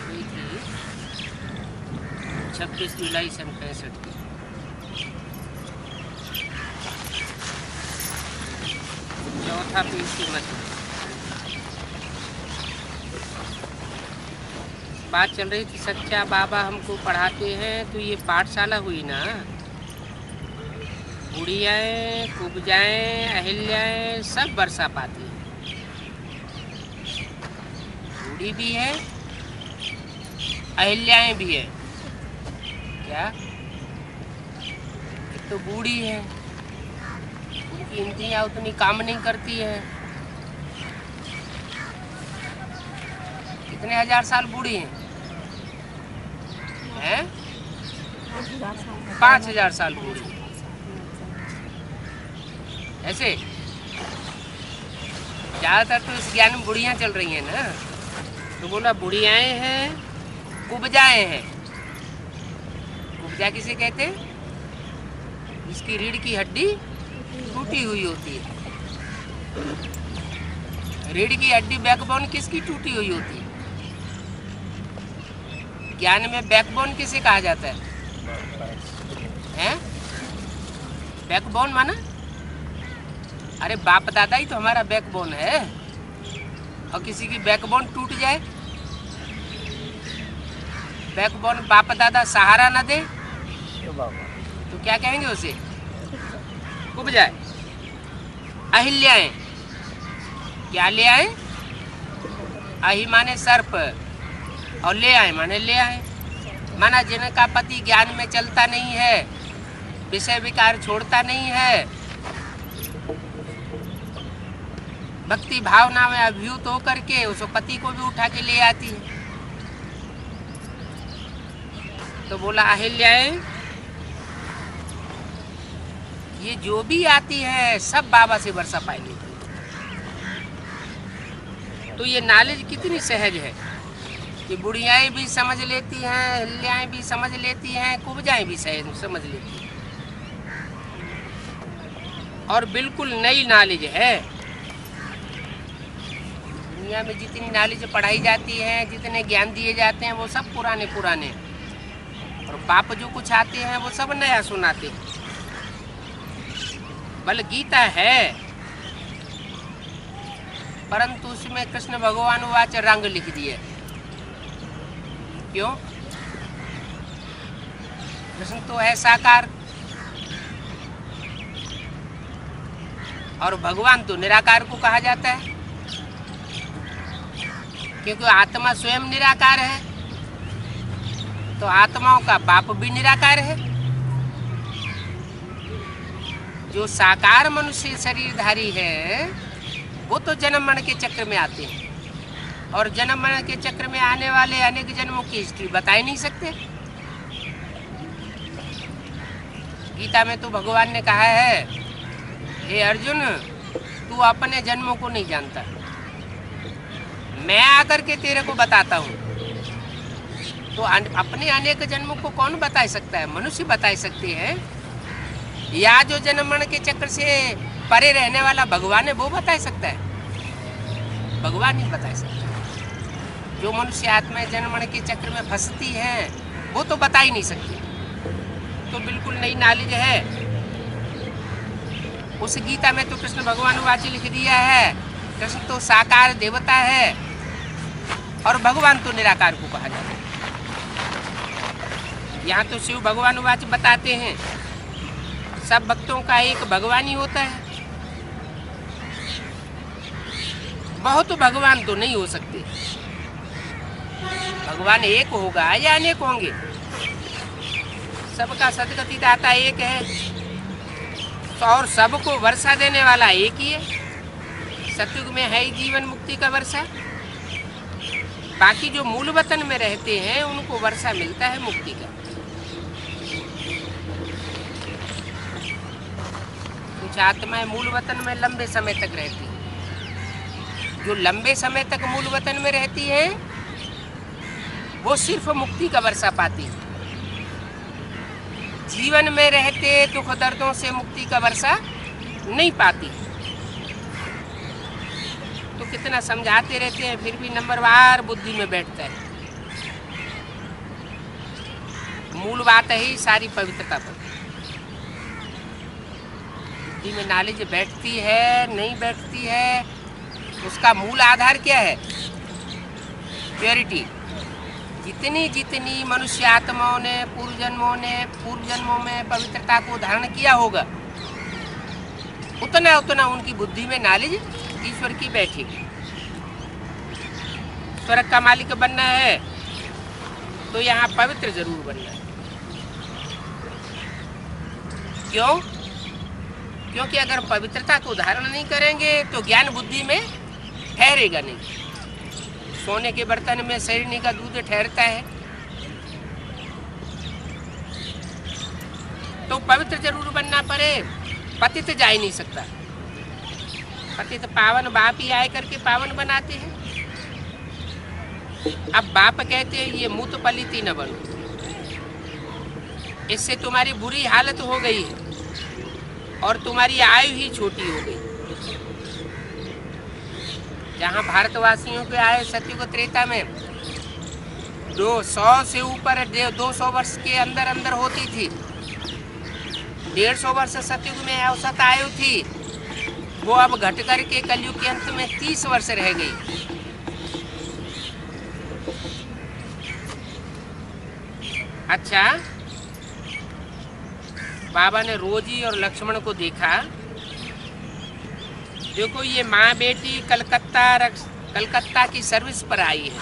हुई थी 26 जुलाई सन 65 की। चौथा पेज की मत बात चल रही थी। सच्चा बाबा हमको पढ़ाते हैं तो ये पाठशाला हुई ना। बुढ़ियाएँ, कुब्जाएँ, अहिल्याएँ सब बरसा पाती हैं। बूढ़ी भी है, अहिल्याएँ भी है। क्या? एक तो बूढ़ी है, उनकी इंद्रियाँ उतनी काम नहीं करती है। कितने हजार साल बूढ़ी हैं? 5000 साल बूढ़ी। ऐसे ज़्यादातर तो इस ज्ञान में बुढ़ियाँ चल रही हैं ना। तो बोला बुढ़ियाएँ हैं, कुब्जाएँ हैं। कुब्जा किसे कहते हैं? इसकी रीढ़ की हड्डी टूटी हुई होती है। रीढ़ की हड्डी बैकबोन किसकी टूटी हुई होती है? ज्ञान में बैकबोन किसे कहा जाता है? बैकबोन माना? अरे बाप दादा ही तो हमारा बैकबोन है। और किसी की बैकबोन टूट जाए, बैकबोन बाप दादा सहारा न दे तो क्या कहेंगे उसे? कुब जाए। अहिल्याएं क्या ले आए? अहि माने सर्प और ले आए माने ले आए। माना जिनका पति ज्ञान में चलता नहीं है, विषय विकार छोड़ता नहीं है, भक्ति भावना में अभिभूत होकर के उस पति को भी उठा के ले आती है। तो बोला अहिल्याएं ये जो भी आती है सब बाबा से वर्षा पाई लेती है। तो ये नॉलेज कितनी सहज है कि बुढ़ियाएं भी समझ लेती हैं, अहिल्याएं भी समझ लेती हैं, कुब्जाएं भी समझ लेती हैं। और बिल्कुल नई नॉलेज है। दुनिया में जितनी नॉलेज पढ़ाई जाती है, जितने ज्ञान दिए जाते हैं वो सब पुराने पुराने, और बाप जो कुछ आते हैं वो सब नया सुनाते हैं। बल गीता है परंतु उसमें कृष्ण भगवान वाच रंग लिख दिए। क्यों? कृष्ण तो है साकार और भगवान तो निराकार को कहा जाता है, क्योंकि आत्मा स्वयं निराकार है। तो आत्माओं का बाप भी निराकार है। जो साकार मनुष्य शरीरधारी है वो तो जन्म मरण के चक्र में आते हैं, और जन्म मरण के चक्र में आने वाले अनेक जन्मों की हिस्ट्री बता ही नहीं सकते। गीता में तो भगवान ने कहा है, हे अर्जुन तू अपने जन्मों को नहीं जानता, मैं आकर के तेरे को बताता हूँ। तो अपने अनेक जन्मों को कौन बता सकता है? मनुष्य बता सकते हैं, या जो जन्म मरण के चक्र से परे रहने वाला भगवान है वो बता सकता है? भगवान नहीं बता सकता। जो मनुष्य आत्मा जन्म मरण के चक्र में फंसती है वो तो बता ही नहीं सकती। तो बिल्कुल नई नॉलेज है। उस गीता में तो कृष्ण भगवान वाच लिख दिया है, कृष्ण तो साकार देवता है और भगवान तो निराकार को कहा जाता है। यहाँ तो शिव भगवान वाच बताते हैं सब भक्तों का एक भगवान ही होता है। बहुत भगवान तो नहीं हो सकते। भगवान एक होगा या अनेक होंगे? सबका सदगति दाता एक है, तो और सबको वर्षा देने वाला एक ही है। सतयुग में है ही जीवन मुक्ति का वर्षा। बाकी जो मूल वतन में रहते हैं उनको वर्षा मिलता है मुक्ति का। कुछ आत्माएं मूल वतन में लंबे समय तक रहती हैं। जो लंबे समय तक मूल वतन में रहती है वो सिर्फ मुक्ति का वर्षा पाती है। जीवन में रहते दुख दर्दों से मुक्ति का वर्षा नहीं पाती। तो कितना समझाते रहते हैं फिर भी नंबरवार बुद्धि में बैठता है। मूल बात है ही सारी पवित्रता पर। बुद्धि में नॉलेज बैठती है नहीं बैठती है, उसका मूल आधार क्या है? प्योरिटी। जितनी जितनी मनुष्य आत्माओं ने पूर्व जन्मों में पवित्रता को धारण किया होगा, उतना उतना उनकी बुद्धि में नॉलेज ईश्वर की बैठेगी। स्वर्ग का मालिक बनना है तो यहाँ पवित्र जरूर बनना है। क्यों? क्योंकि अगर पवित्रता को धारण नहीं करेंगे तो ज्ञान बुद्धि में ठहरेगा नहीं। सोने के बर्तन में शरीर का दूध ठहरता है, तो पवित्र जरूर बनना पड़े। पतित जा ही नहीं सकता। पतित पावन बाप ही आए करके पावन बनाते हैं। अब बाप कहते हैं ये मुत पलिती न बनो, इससे तुम्हारी बुरी हालत हो गई है और तुम्हारी आयु ही छोटी हो गई। जहाँ भारतवासियों के आए सतयुग त्रेता में 200 से ऊपर 200 वर्ष के अंदर अंदर होती थी। 150 वर्ष सतयुग में औसत आयु थी, वो अब घट कर के कलयुग के अंत में 30 वर्ष रह गई। अच्छा, बाबा ने रोजी और लक्ष्मण को देखा। देखो ये माँ बेटी कलकत्ता की सर्विस पर आई है।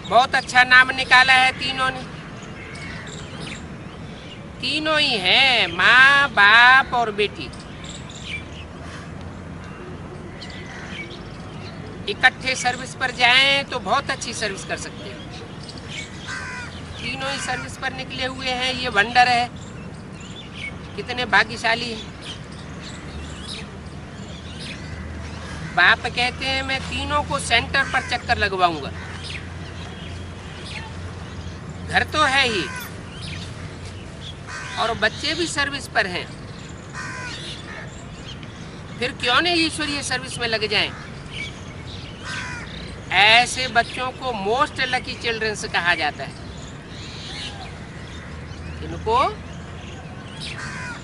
बहुत अच्छा नाम निकाला है तीनों ने। तीनों ही हैं, माँ बाप और बेटी। इकट्ठे सर्विस पर जाएं तो बहुत अच्छी सर्विस कर सकते हैं। तीनों ही सर्विस पर निकले हुए हैं, ये वंडर है। कितने भाग्यशाली हैं। बाप कहते हैं मैं तीनों को सेंटर पर चक्कर लगवाऊंगा। घर तो है ही और बच्चे भी सर्विस पर हैं, फिर क्यों नहीं ईश्वरीय सर्विस में लग जाएं। ऐसे बच्चों को मोस्ट लकी चिल्ड्रंस कहा जाता है। इनको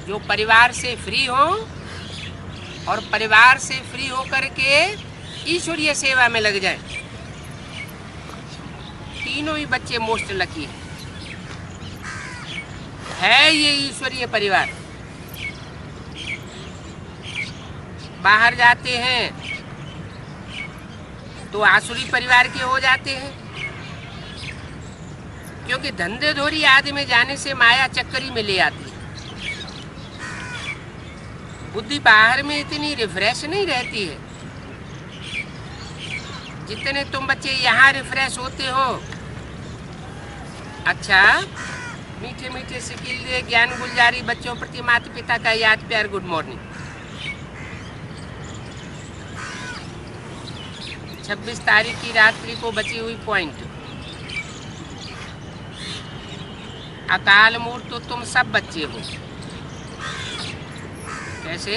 जो परिवार से फ्री हो और परिवार से फ्री होकर के ईश्वरीय सेवा में लग जाए। तीनों ही बच्चे मोस्ट लकी है। ये ईश्वरीय परिवार बाहर जाते हैं तो आसुरी परिवार के हो जाते हैं, क्योंकि धंधे धोरी आदि में जाने से माया चक्करी में ले आती है। बुद्धि बाहर में इतनी रिफ्रेश नहीं रहती है जितने तुम बच्चे यहाँ रिफ्रेश होते हो। अच्छा, मीठे मीठे सिकिल ज्ञान गुलजारी बच्चों प्रति माता पिता का याद प्यार गुड मॉर्निंग। 26 तारीख की रात्रि को बची हुई पॉइंट। अकाल मूर्त तो तुम सब बच्चे हो। कैसे?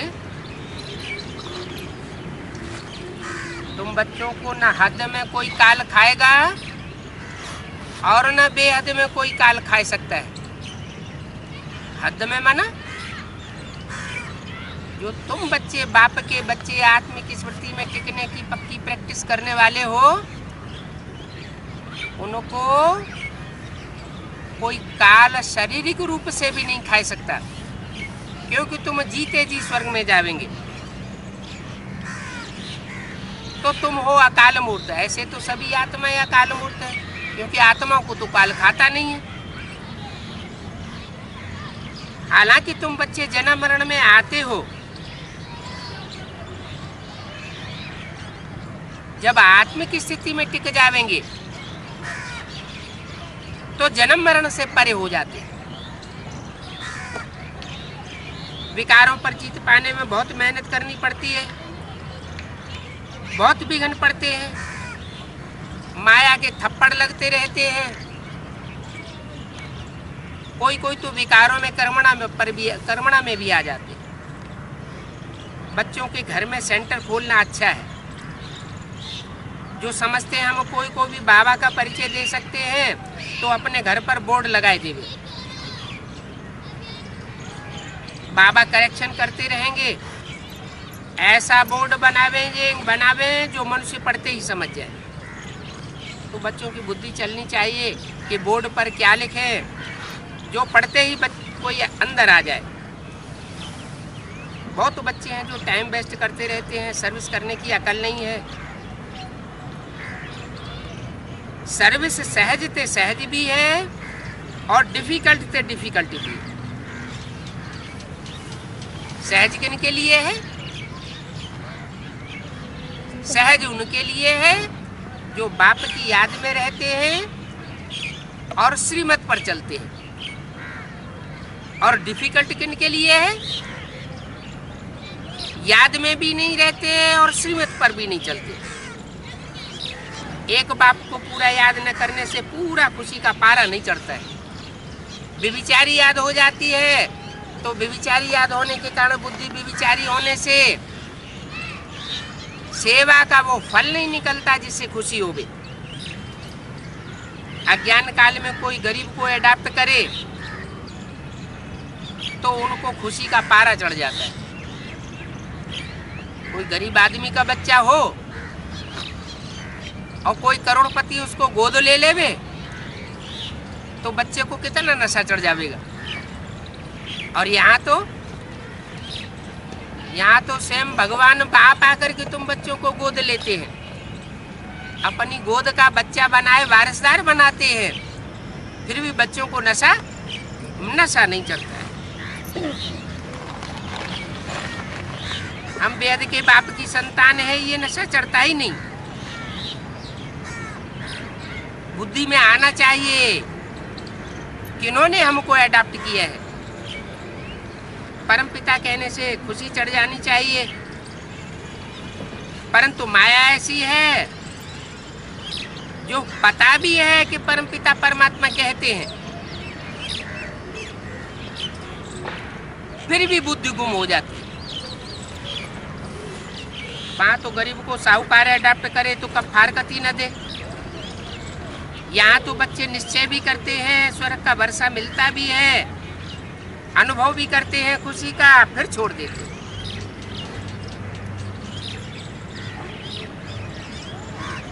तुम बच्चों को न हद में कोई काल खाएगा और न बेहद में कोई काल खा सकता है। हद में माना जो तुम बच्चे बाप के बच्चे आत्मिक स्मृति में टिकने की पक्की प्रैक्टिस करने वाले हो, उनको कोई काल शारीरिक रूप से भी नहीं खा सकता, क्योंकि तुम जीते जी स्वर्ग में जावेंगे। तो तुम हो अकाल मूर्त। ऐसे तो सभी आत्माएं अकाल मूर्त है, क्योंकि आत्मा को तो काल खाता नहीं है। हालांकि तुम बच्चे जन्म मरण में आते हो, जब आत्मिक स्थिति में टिक जावेंगे तो जन्म मरण से परे हो जाते हैं। विकारों पर जीत पाने में बहुत मेहनत करनी पड़ती है, बहुत विघ्न पड़ते हैं, माया के थप्पड़ लगते रहते हैं। कोई कोई तो विकारों में कर्मणा में भी आ जाते हैं। बच्चों के घर में सेंटर खोलना अच्छा है। जो समझते हैं हम कोई को भी बाबा का परिचय दे सकते हैं तो अपने घर पर बोर्ड लगाए देवे। बाबा करेक्शन करते रहेंगे, ऐसा बोर्ड बनावे जो मनुष्य पढ़ते ही समझ जाए। तो बच्चों की बुद्धि चलनी चाहिए कि बोर्ड पर क्या लिखे, जो पढ़ते ही कोई अंदर आ जाए। बहुत बच्चे हैं जो टाइम वेस्ट करते रहते हैं, सर्विस करने की अकल नहीं है। सर्विस सहज ते सहज भी है और डिफिकल्ट ते डिफिकल्टी भी है। सहज किन के लिए है? सहज उनके लिए है जो बाप की याद में रहते हैं और श्रीमत पर चलते हैं। और डिफिकल्ट किन के लिए है? याद में भी नहीं रहते हैं और श्रीमत पर भी नहीं चलते। एक बाप को पूरा याद न करने से पूरा खुशी का पारा नहीं चढ़ता है। व्यभिचारी याद हो जाती है तो व्यभिचारी याद होने के कारण बुद्धि व्यभिचारी होने से सेवा का वो फल नहीं निकलता जिससे खुशी हो गई। अज्ञान काल में कोई गरीब को अडॉप्ट करे तो उनको खुशी का पारा चढ़ जाता है। कोई गरीब आदमी का बच्चा हो और कोई करोड़पति उसको गोद ले लेवे तो बच्चे को कितना नशा चढ़ जाएगा। और यहाँ तो स्वयं भगवान बाप आकर के तुम बच्चों को गोद लेते हैं, अपनी गोद का बच्चा बनाए वारिसदार बनाते हैं, फिर भी बच्चों को नशा नहीं चढ़ता है। हम वेद के बाप की संतान है, ये नशा चढ़ता ही नहीं। बुद्धि में आना चाहिए किन्होंने हमको अडॉप्ट किया है। परम पिता कहने से खुशी चढ़ जानी चाहिए, परंतु माया ऐसी है जो पता भी है कि परम पिता परमात्मा कहते हैं, फिर भी बुद्धि गुम हो जाती है। वहां तो गरीब को साहूकार अडॉप्ट करे तो कब फारकती न दे। यहाँ तो बच्चे निश्चय भी करते हैं, स्वर्ग का वर्षा मिलता भी है, अनुभव भी करते हैं खुशी का, फिर छोड़ देते हैं।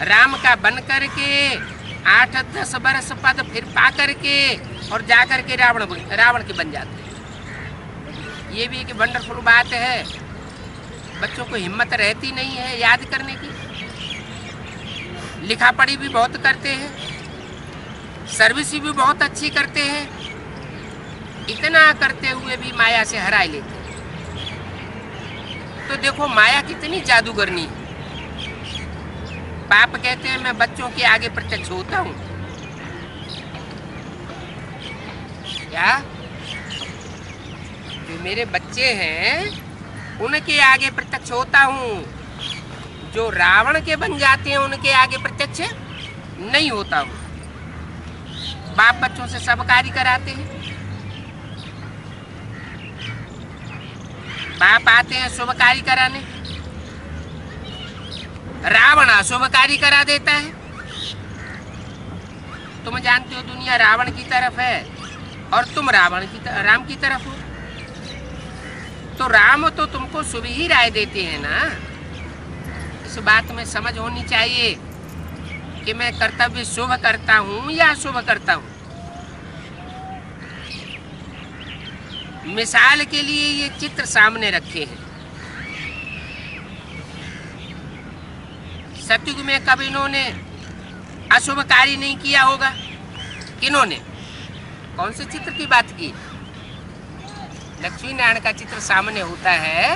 राम का बन करके 8-10 बरस पद फिर पा करके और जा करके रावण के बन जाते हैं। ये भी एक वंडरफुल बात है। बच्चों को हिम्मत रहती नहीं है याद करने की। लिखा पढ़ी भी बहुत करते हैं, सर्विस भी बहुत अच्छी करते हैं, इतना करते हुए भी माया से हरा लेते हैं। तो देखो माया कितनी जादूगरनी है। बाप कहते हैं मैं बच्चों के आगे प्रत्यक्ष होता हूँ। क्या? जो मेरे बच्चे हैं उनके आगे प्रत्यक्ष होता हूँ, जो रावण के बन जाते हैं उनके आगे प्रत्यक्ष नहीं होता हूँ। बाप बच्चों से सब कार्य कराते हैं। बाप आते हैं शुभ कार्य कराने, रावण अशुभ कार्य करा देता है। तुम जानते हो दुनिया रावण की तरफ है और तुम राम की तरफ हो। तो राम तो तुमको शुभ ही राय देते हैं ना। इस बात में समझ होनी चाहिए कि मैं कर्तव्य शुभ करता हूँ या अशुभ करता हूँ। मिसाल के लिए ये चित्र सामने रखे हैं। सतयुग में कब इन्होंने अशुभ कार्य नहीं किया होगा? किन्होंने? कौन से चित्र की बात की? लक्ष्मी नारायण का चित्र सामने होता है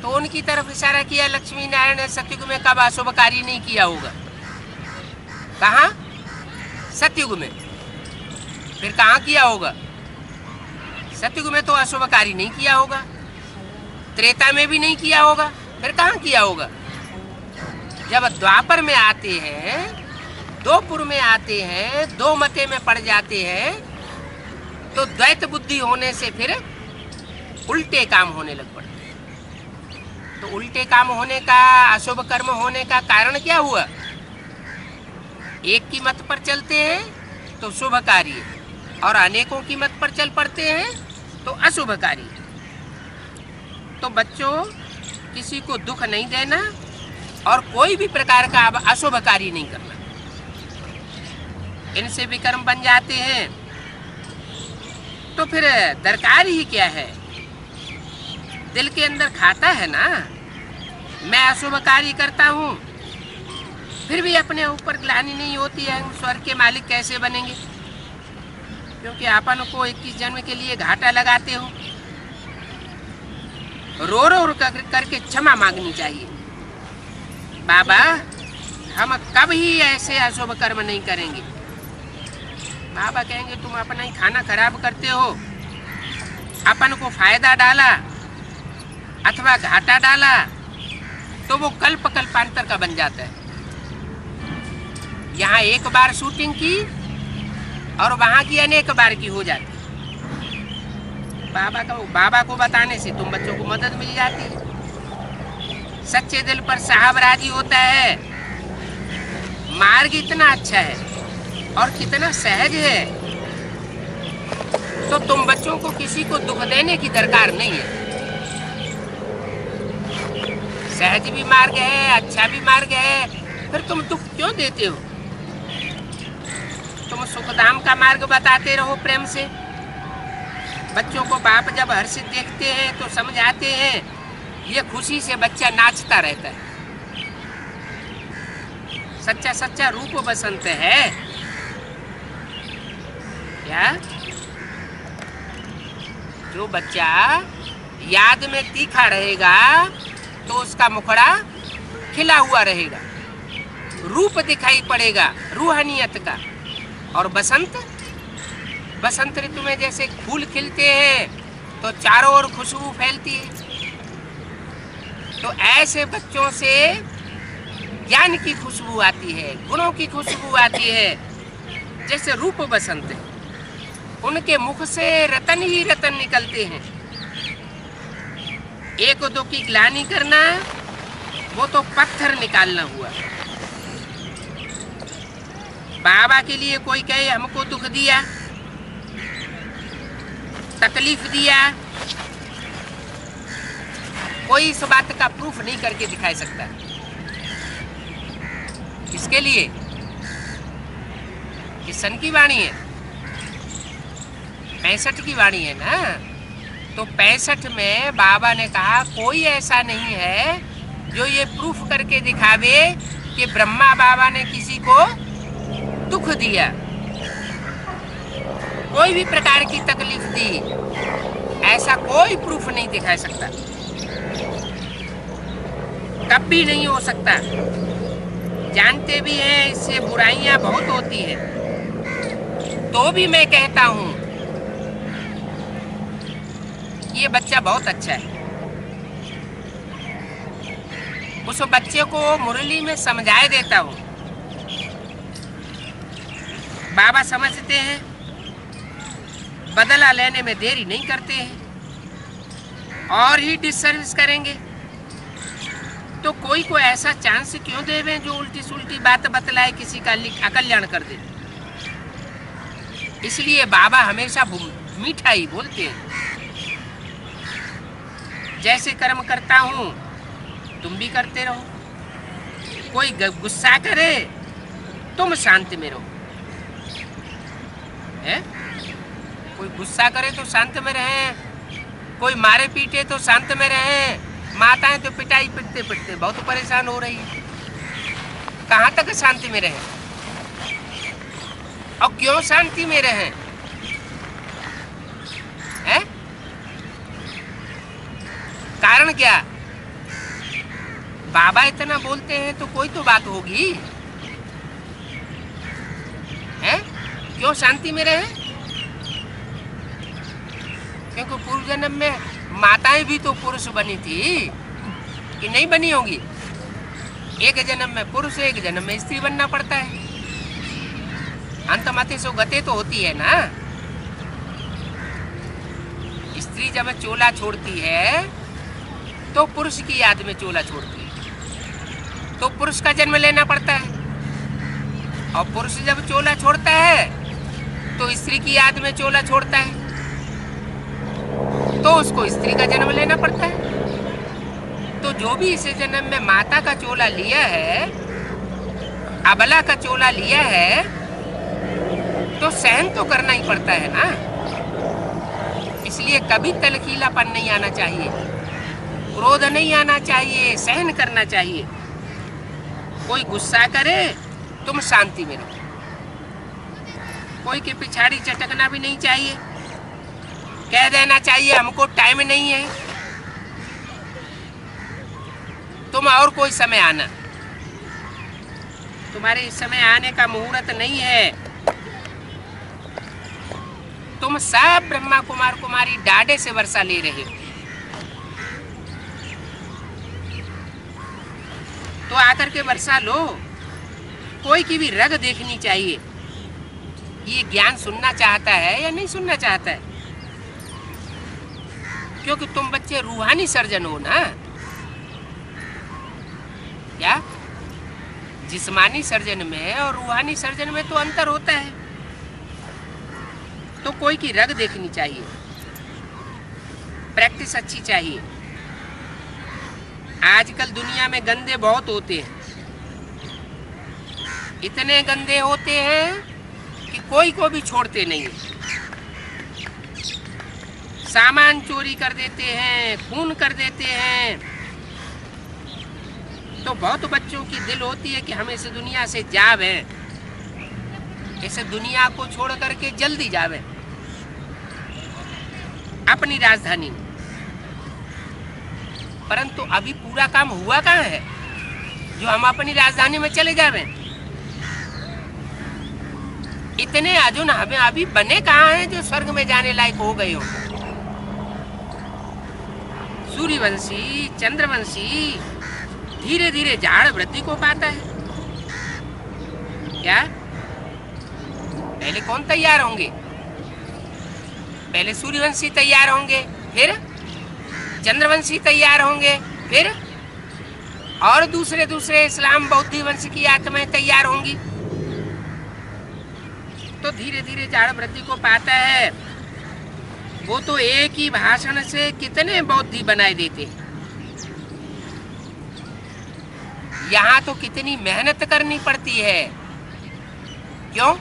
तो उनकी तरफ इशारा किया। लक्ष्मी नारायण ने सतयुग में कब अशुभ कार्य नहीं किया होगा? कहाँ? सतयुग में। फिर कहाँ किया होगा? सतयुग में तो अशुभ कार्य नहीं किया होगा, त्रेता में भी नहीं किया होगा, फिर कहाँ किया होगा? जब द्वापर में आते हैं, दोपुर में आते हैं, दो मते में पड़ जाते हैं तो द्वैत बुद्धि होने से फिर उल्टे काम होने लग पड़ते हैं। तो उल्टे काम होने का, अशुभ कर्म होने का कारण क्या हुआ? एक की मत पर चलते हैं तो शुभ कार्य, और अनेकों की मत पर चल पड़ते हैं तो अशुभ कार्य। तो बच्चों, किसी को दुख नहीं देना और कोई भी प्रकार का अशुभ कार्य नहीं करना, इनसे विकर्म बन जाते हैं। तो फिर दरकार ही क्या है? दिल के अंदर खाता है ना, मैं अशुभ कार्य करता हूँ, फिर भी अपने ऊपर ग्लानि नहीं होती है, स्वर्ग के मालिक कैसे बनेंगे? क्योंकि अपन को 21 जन्म के लिए घाटा लगाते हो। रो रो करके क्षमा मांगनी चाहिए। बाबा, हम कभी ऐसे अशुभ कर्म नहीं करेंगे। बाबा कहेंगे तुम अपना ही खाना खराब करते हो, अपन को फायदा डाला अथवा घाटा डाला तो वो कल्प कल्पांतर का बन जाता है। यहाँ एक बार शूटिंग की और वहाँ की अनेक बार की हो जाती। बाबा को बताने से तुम बच्चों को मदद मिल जाती है। सच्चे दिल पर साहब राजी होता है। मार्ग इतना अच्छा है और कितना सहज है, तो तुम बच्चों को किसी को दुख देने की दरकार नहीं है। सहज भी मार्ग है, अच्छा भी मार्ग है, फिर तुम दुख क्यों देते हो? तुम सुखधाम का मार्ग बताते रहो प्रेम से। बच्चों को बाप जब हर्षित देखते हैं तो समझ आते हैं, ये खुशी से बच्चा नाचता रहता है। सच्चा सच्चा रूप बसंत है क्या? जो बच्चा याद में तीखा रहेगा तो उसका मुखड़ा खिला हुआ रहेगा, रूप दिखाई पड़ेगा रूहानियत का। और बसंत ऋतु में जैसे फूल खिलते हैं तो चारों ओर खुशबू फैलती है। तो ऐसे बच्चों से ज्ञान की खुशबू आती है, गुणों की खुशबू आती है, जैसे रूप बसंत है। उनके मुख से रतन ही रतन निकलते हैं। एक दो की ग्लानि करना, वो तो पत्थर निकालना हुआ। बाबा के लिए कोई कहे हमको दुख दिया, तकलीफ दिया, कोई इस बात का प्रूफ नहीं करके दिखा सकता। किसके लिए? किस सन की वाणी है? 65 की वाणी है ना। तो 65 में बाबा ने कहा कोई ऐसा नहीं है जो ये प्रूफ करके दिखावे कि ब्रह्मा बाबा ने किसी को दुख दिया, कोई भी प्रकार की तकलीफ दी। ऐसा कोई प्रूफ नहीं दिखा सकता, कभी नहीं हो सकता। जानते भी हैं इससे बुराइयां बहुत होती है, तो भी मैं कहता हूं ये बच्चा बहुत अच्छा है। उस बच्चे को मुरली में समझाए देता हूं। बाबा समझते हैं, बदला लेने में देरी नहीं करते हैं और ही डिसर्विस करेंगे। तो कोई को ऐसा चांस क्यों देवें जो उल्टी सुल्टी बात बतलाए, किसी का अकल्याण कर दे। इसलिए बाबा हमेशा मीठा ही बोलते हैं। जैसे कर्म करता हूं तुम भी करते रहो। कोई गुस्सा करे तुम शांति में रहो, है? कोई गुस्सा करे तो शांत में रहें, कोई मारे पीटे तो शांत में रहें। माताएं तो पिटाई पिटते पिटते बहुत परेशान हो रही है। कहाँ तक शांति में रहें? और क्यों शांति में रहें? है? कारण क्या? बाबा इतना बोलते हैं तो कोई तो बात होगी, है? क्यों शांति में रहे? क्योंकि पूर्व जन्म में माताएं भी तो पुरुष बनी थी कि नहीं बनी होगी? एक जन्म में पुरुष, एक जन्म में स्त्री बनना पड़ता है। अंतमते सो गते तो होती है ना। स्त्री जब चोला छोड़ती है तो पुरुष की याद में चोला छोड़ती है, तो पुरुष का जन्म लेना पड़ता है। और पुरुष जब चोला छोड़ता है तो स्त्री की याद में चोला छोड़ता है, तो उसको स्त्री का जन्म लेना पड़ता है। तो जो भी इस जन्म में माता का चोला लिया है, अबला का चोला लिया है, तो सहन तो करना ही पड़ता है ना। इसलिए कभी तलखीलापन नहीं आना चाहिए, क्रोध नहीं आना चाहिए, सहन करना चाहिए। कोई गुस्सा करे तुम शांति में रहो, कोई के पिछाड़ी चटकना भी नहीं चाहिए। कह देना चाहिए हमको टाइम नहीं है, तुम और कोई समय आना, तुम्हारे इस समय आने का मुहूर्त नहीं है। तुम सब ब्रह्मा कुमार कुमारी डाडे से वर्षा ले रहे हो, तो आकर के वर्षा लो। कोई की भी रग देखनी चाहिए, ये ज्ञान सुनना चाहता है या नहीं सुनना चाहता है। क्योंकि तुम बच्चे रूहानी सर्जन हो ना, क्या जिस्मानी सर्जन में और रूहानी सर्जन में तो अंतर होता है। तो कोई की रग देखनी चाहिए, प्रैक्टिस अच्छी चाहिए। आजकल दुनिया में गंदे बहुत होते हैं, इतने गंदे होते हैं कि कोई को भी छोड़ते नहीं। सामान चोरी कर देते हैं, खून कर देते हैं। तो बहुत बच्चों की दिल होती है कि हम इस दुनिया से जावे, इस दुनिया को छोड़ करके जल्दी जावे अपनी राजधानी में। परंतु अभी पूरा काम हुआ कहाँ है जो हम अपनी राजधानी में चले जावे। इतने अर्जुन हमें अभी बने कहाँ हैं जो स्वर्ग में जाने लायक हो गए हो। सूर्यवंशी चंद्रवंशी धीरे धीरे झाड़ वृद्धि को पाता है। क्या पहले कौन तैयार होंगे? पहले सूर्यवंशी तैयार होंगे, फिर चंद्रवंशी तैयार होंगे, फिर और दूसरे दूसरे इस्लाम बौद्ध वंश की आत्माएं तैयार होंगी। तो धीरे धीरे झाड़ वृद्धि को पाता है। वो तो एक ही भाषण से कितने बौद्धि बनाए देते। यहाँ तो कितनी मेहनत करनी पड़ती है। क्यों?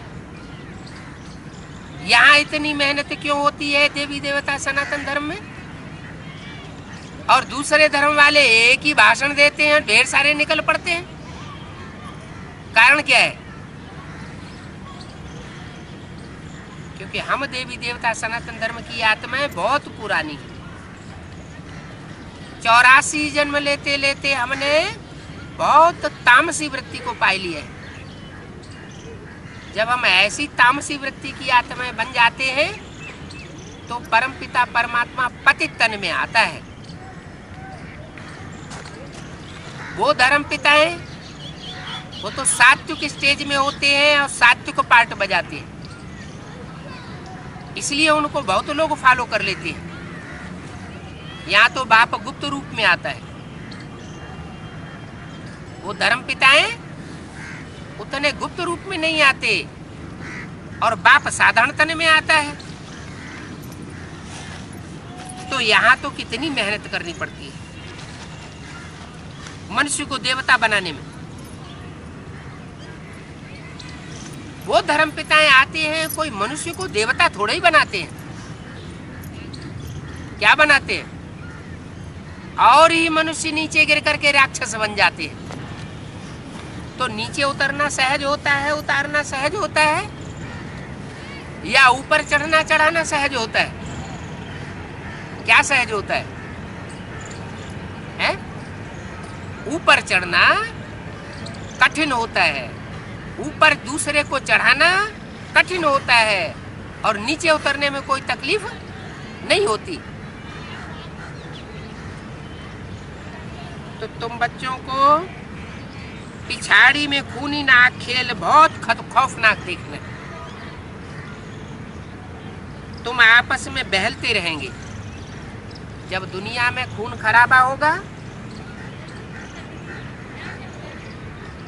यहाँ इतनी मेहनत क्यों होती है देवी देवता सनातन धर्म में? और दूसरे धर्म वाले एक ही भाषण देते हैं, ढेर सारे निकल पड़ते हैं। कारण क्या है? क्योंकि हम देवी देवता सनातन धर्म की आत्माएं बहुत पुरानी है। 84 जन्म लेते लेते हमने बहुत तामसी वृत्ति को पा लिया है। जब हम ऐसी तामसी वृत्ति की आत्माएं बन जाते हैं तो परमपिता परमात्मा पतित तन में आता है। वो धर्म पिता है, वो तो सात्विक स्टेज में होते हैं और सात्विक पार्ट बजाते हैं, इसलिए उनको बहुत लोग फॉलो कर लेते हैं। यहाँ तो बाप गुप्त रूप में आता है। वो धर्म पिताएं उतने गुप्त रूप में नहीं आते और बाप साधारण तन में आता है। तो यहाँ तो कितनी मेहनत करनी पड़ती है मनुष्य को देवता बनाने में। वो धर्म पिताएं आते हैं, कोई मनुष्य को देवता थोड़ा ही बनाते हैं। क्या बनाते हैं? और ही मनुष्य नीचे गिर करके राक्षस बन जाते हैं। तो नीचे उतरना सहज होता है, उतारना सहज होता है, या ऊपर चढ़ना चढ़ाना सहज होता है? क्या सहज होता है? ऊपर चढ़ना कठिन होता है, ऊपर दूसरे को चढ़ाना कठिन होता है, और नीचे उतरने में कोई तकलीफ नहीं होती। तो तुम बच्चों को पिछाड़ी में खूनी नाक खेल बहुत खौफनाक देखना। तुम आपस में बहलते रहेंगे, जब दुनिया में खून खराबा होगा,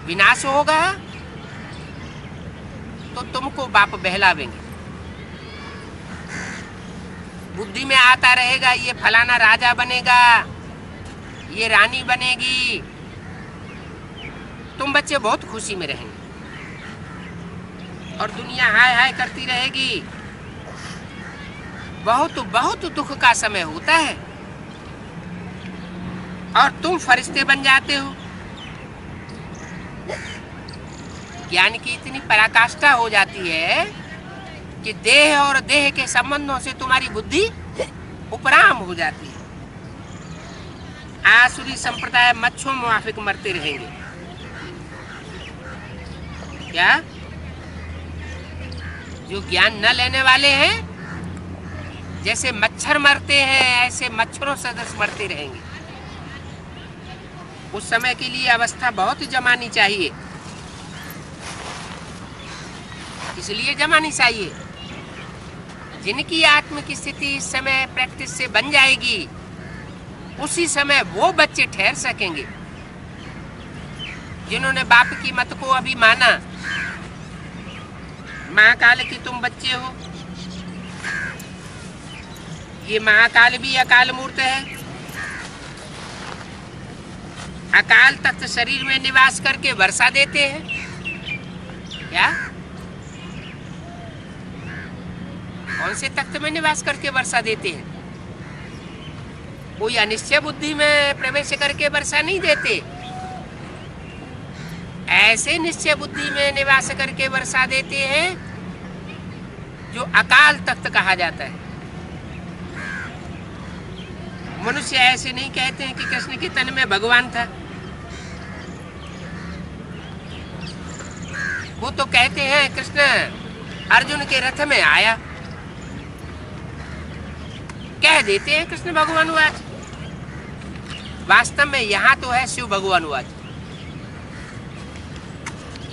विनाश होगा, तो तुमको बाप बहलावेंगे। बुद्धि में आता रहेगा ये फलाना राजा बनेगा, ये रानी बनेगी, तुम बच्चे बहुत खुशी में रहेंगे और दुनिया हाय हाय करती रहेगी। बहुत बहुत दुख का समय होता है और तुम फरिश्ते बन जाते हो। ज्ञान की इतनी पराकाष्ठा हो जाती है कि देह और देह के संबंधों से तुम्हारी बुद्धि उपराम हो जाती है। आसुरी संप्रदाय मच्छों मुआफिक मरते रहेंगे। क्या जो ज्ञान न लेने वाले हैं, जैसे मच्छर मरते हैं ऐसे मच्छरों सदस्य मरते रहेंगे। उस समय के लिए अवस्था बहुत जमानी चाहिए, इसलिए जमानी चाहिए। जिनकी आत्म की स्थिति इस समय प्रैक्टिस से बन जाएगी, उसी समय वो बच्चे ठहर सकेंगे। जिन्होंने बाप की मत को अभी माना, महाकाल की तुम बच्चे हो, ये महाकाल भी अकाल मूर्त है। अकाल तख्त शरीर में निवास करके वर्षा देते हैं। क्या कौन से तख्त में निवास करके वर्षा देते हैं? कोई अनिश्चय बुद्धि में प्रवेश करके वर्षा नहीं देते, ऐसे निश्चय बुद्धि में निवास करके वर्षा देते हैं जो अकाल तख्त कहा जाता है। मनुष्य ऐसे नहीं कहते हैं कि कृष्ण के तन में भगवान था। वो तो कहते हैं कृष्ण अर्जुन के रथ में आया, कह देते हैं कृष्ण भगवान वाच। वास्तव में यहाँ तो है शिव भगवान वाच।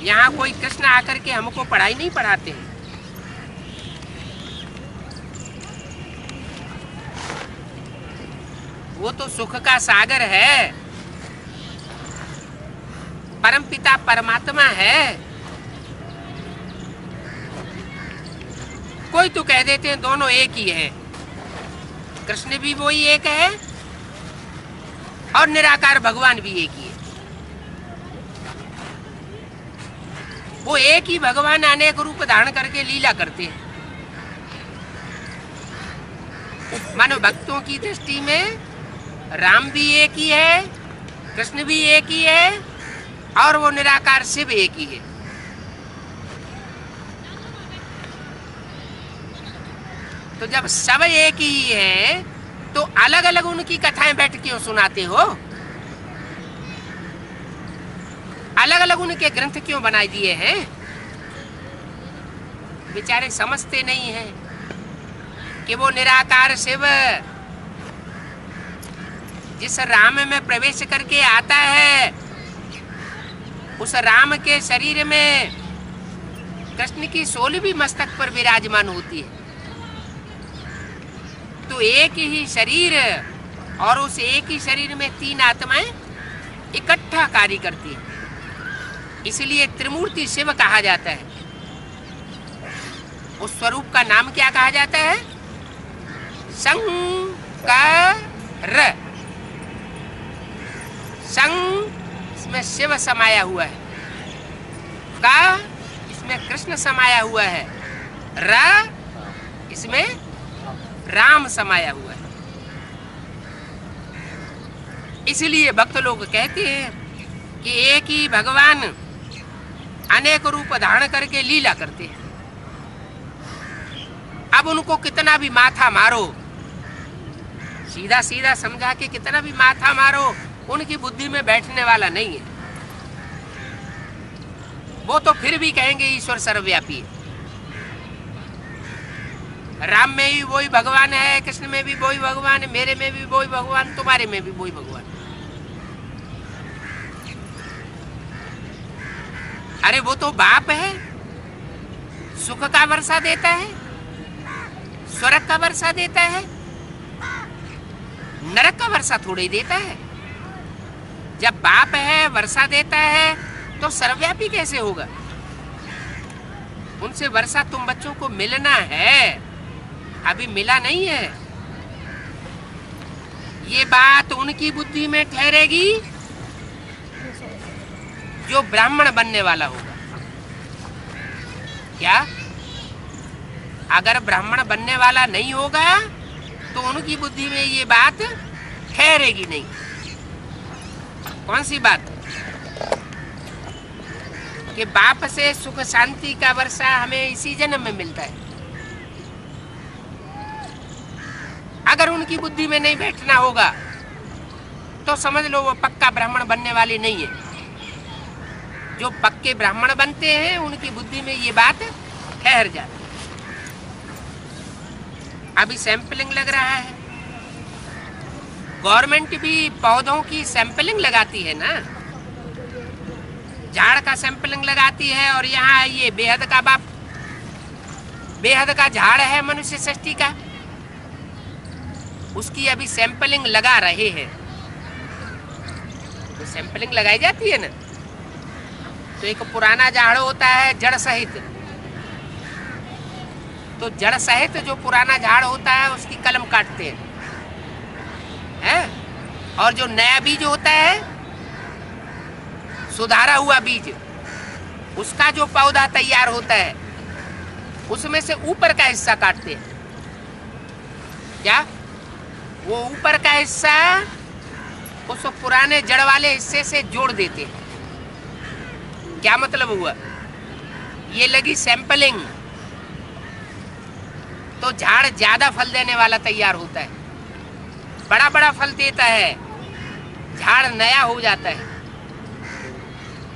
यहाँ कोई कृष्ण आकर के हमको पढ़ाई नहीं पढ़ाते हैं। वो तो सुख का सागर है, परमपिता परमात्मा है। कोई तो कह देते हैं दोनों एक ही है। कृष्ण भी वही एक है और निराकार भगवान भी एक ही है। वो एक ही भगवान अनेक रूप धारण करके लीला करते हैं। मानो भक्तों की दृष्टि में राम भी एक ही है, कृष्ण भी एक ही है और वो निराकार शिव एक ही है। तो जब सब एक ही है तो अलग अलग उनकी कथाएं बैठ के सुनाते हो? अलग अलग उनके ग्रंथ क्यों बनाए दिए हैं? बेचारे समझते नहीं हैं कि वो निराकार शिव जिस राम में प्रवेश करके आता है, उस राम के शरीर में कृष्ण की सोल भी मस्तक पर विराजमान होती है। तो एक ही शरीर और उस एक ही शरीर में तीन आत्माएं इकट्ठा कार्य करती है, इसलिए त्रिमूर्ति शिव कहा जाता है। उस स्वरूप का नाम क्या कहा जाता है? शंकर। संग इसमें शिव समाया हुआ है, का इसमें कृष्ण समाया हुआ है, र इसमें राम समाया हुआ है। इसलिए भक्त लोग कहते हैं कि एक ही भगवान अनेक रूप धारण करके लीला करते हैं। अब उनको कितना भी माथा मारो, सीधा सीधा समझा के कितना भी माथा मारो, उनकी बुद्धि में बैठने वाला नहीं है। वो तो फिर भी कहेंगे ईश्वर सर्वव्यापी है। राम में भी वही भगवान है, कृष्ण में भी वही भगवान है, मेरे में भी वही भगवान, तुम्हारे में भी वही भगवान। अरे वो तो बाप है, सुख का वर्षा देता है, स्वर्ग का वर्षा देता है। नरक का वर्षा थोड़ी देता है। जब बाप है वर्षा देता है तो सर्वव्यापी कैसे होगा? उनसे वर्षा तुम बच्चों को मिलना है, अभी मिला नहीं है। ये बात उनकी बुद्धि में ठहरेगी जो ब्राह्मण बनने वाला होगा। क्या? अगर ब्राह्मण बनने वाला नहीं होगा तो उनकी बुद्धि में ये बात ठहरेगी नहीं। कौन सी बात? कि बाप से सुख शांति का वर्षा हमें इसी जन्म में मिलता है। अगर उनकी बुद्धि में नहीं बैठना होगा तो समझ लो वो पक्का ब्राह्मण बनने वाले नहीं है। जो पक्के ब्राह्मण बनते हैं उनकी बुद्धि में ये बात ठहर जाती है। अभी सैंपलिंग लग रहा है, गवर्नमेंट भी पौधों की सैंपलिंग लगाती है ना, झाड़ का सैंपलिंग लगाती है। और यहाँ ये बेहद का बाप, बेहद का झाड़ है मनुष्य सृष्टि का, उसकी अभी सैंपलिंग लगा रहे हैं। तो सैंपलिंग लगाई जाती है ना, तो एक पुराना झाड़ होता है जड़ सहित, तो जड़ सहित जो पुराना झाड़ होता है उसकी कलम काटते हैं। और जो नया बीज होता है, सुधारा हुआ बीज, उसका जो पौधा तैयार होता है उसमें से ऊपर का हिस्सा काटते हैं। क्या? वो ऊपर का हिस्सा उस पुराने जड़ वाले हिस्से से जोड़ देते हैं। क्या मतलब हुआ? ये लगी सैंपलिंग, तो झाड़ ज्यादा फल देने वाला तैयार होता है, बड़ा बड़ा फल देता है, झाड़ नया हो जाता है।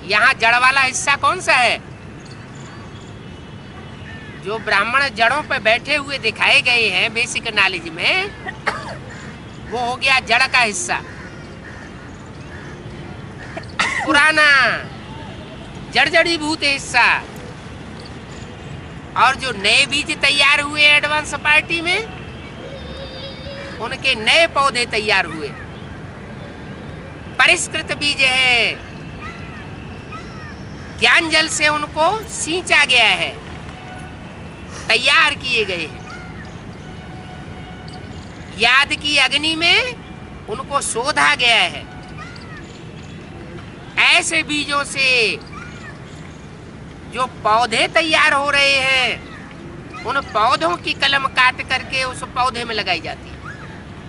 यहाँ जड़ वाला हिस्सा कौन सा है? जो ब्राह्मण जड़ों पर बैठे हुए दिखाए गए हैं बेसिक नॉलेज में, वो हो गया जड़ का हिस्सा, पुराना जड़जड़ीभूत हिस्सा। और जो नए बीज तैयार हुए एडवांस पार्टी में, उनके नए पौधे तैयार हुए, परिष्कृत बीज है, ज्ञान जल से उनको सींचा गया है, तैयार किए गए हैं। याद की अग्नि में उनको शोधा गया है। ऐसे बीजों से जो पौधे तैयार हो रहे हैं, उन पौधों की कलम काट करके उस पौधे में लगाई जाती है,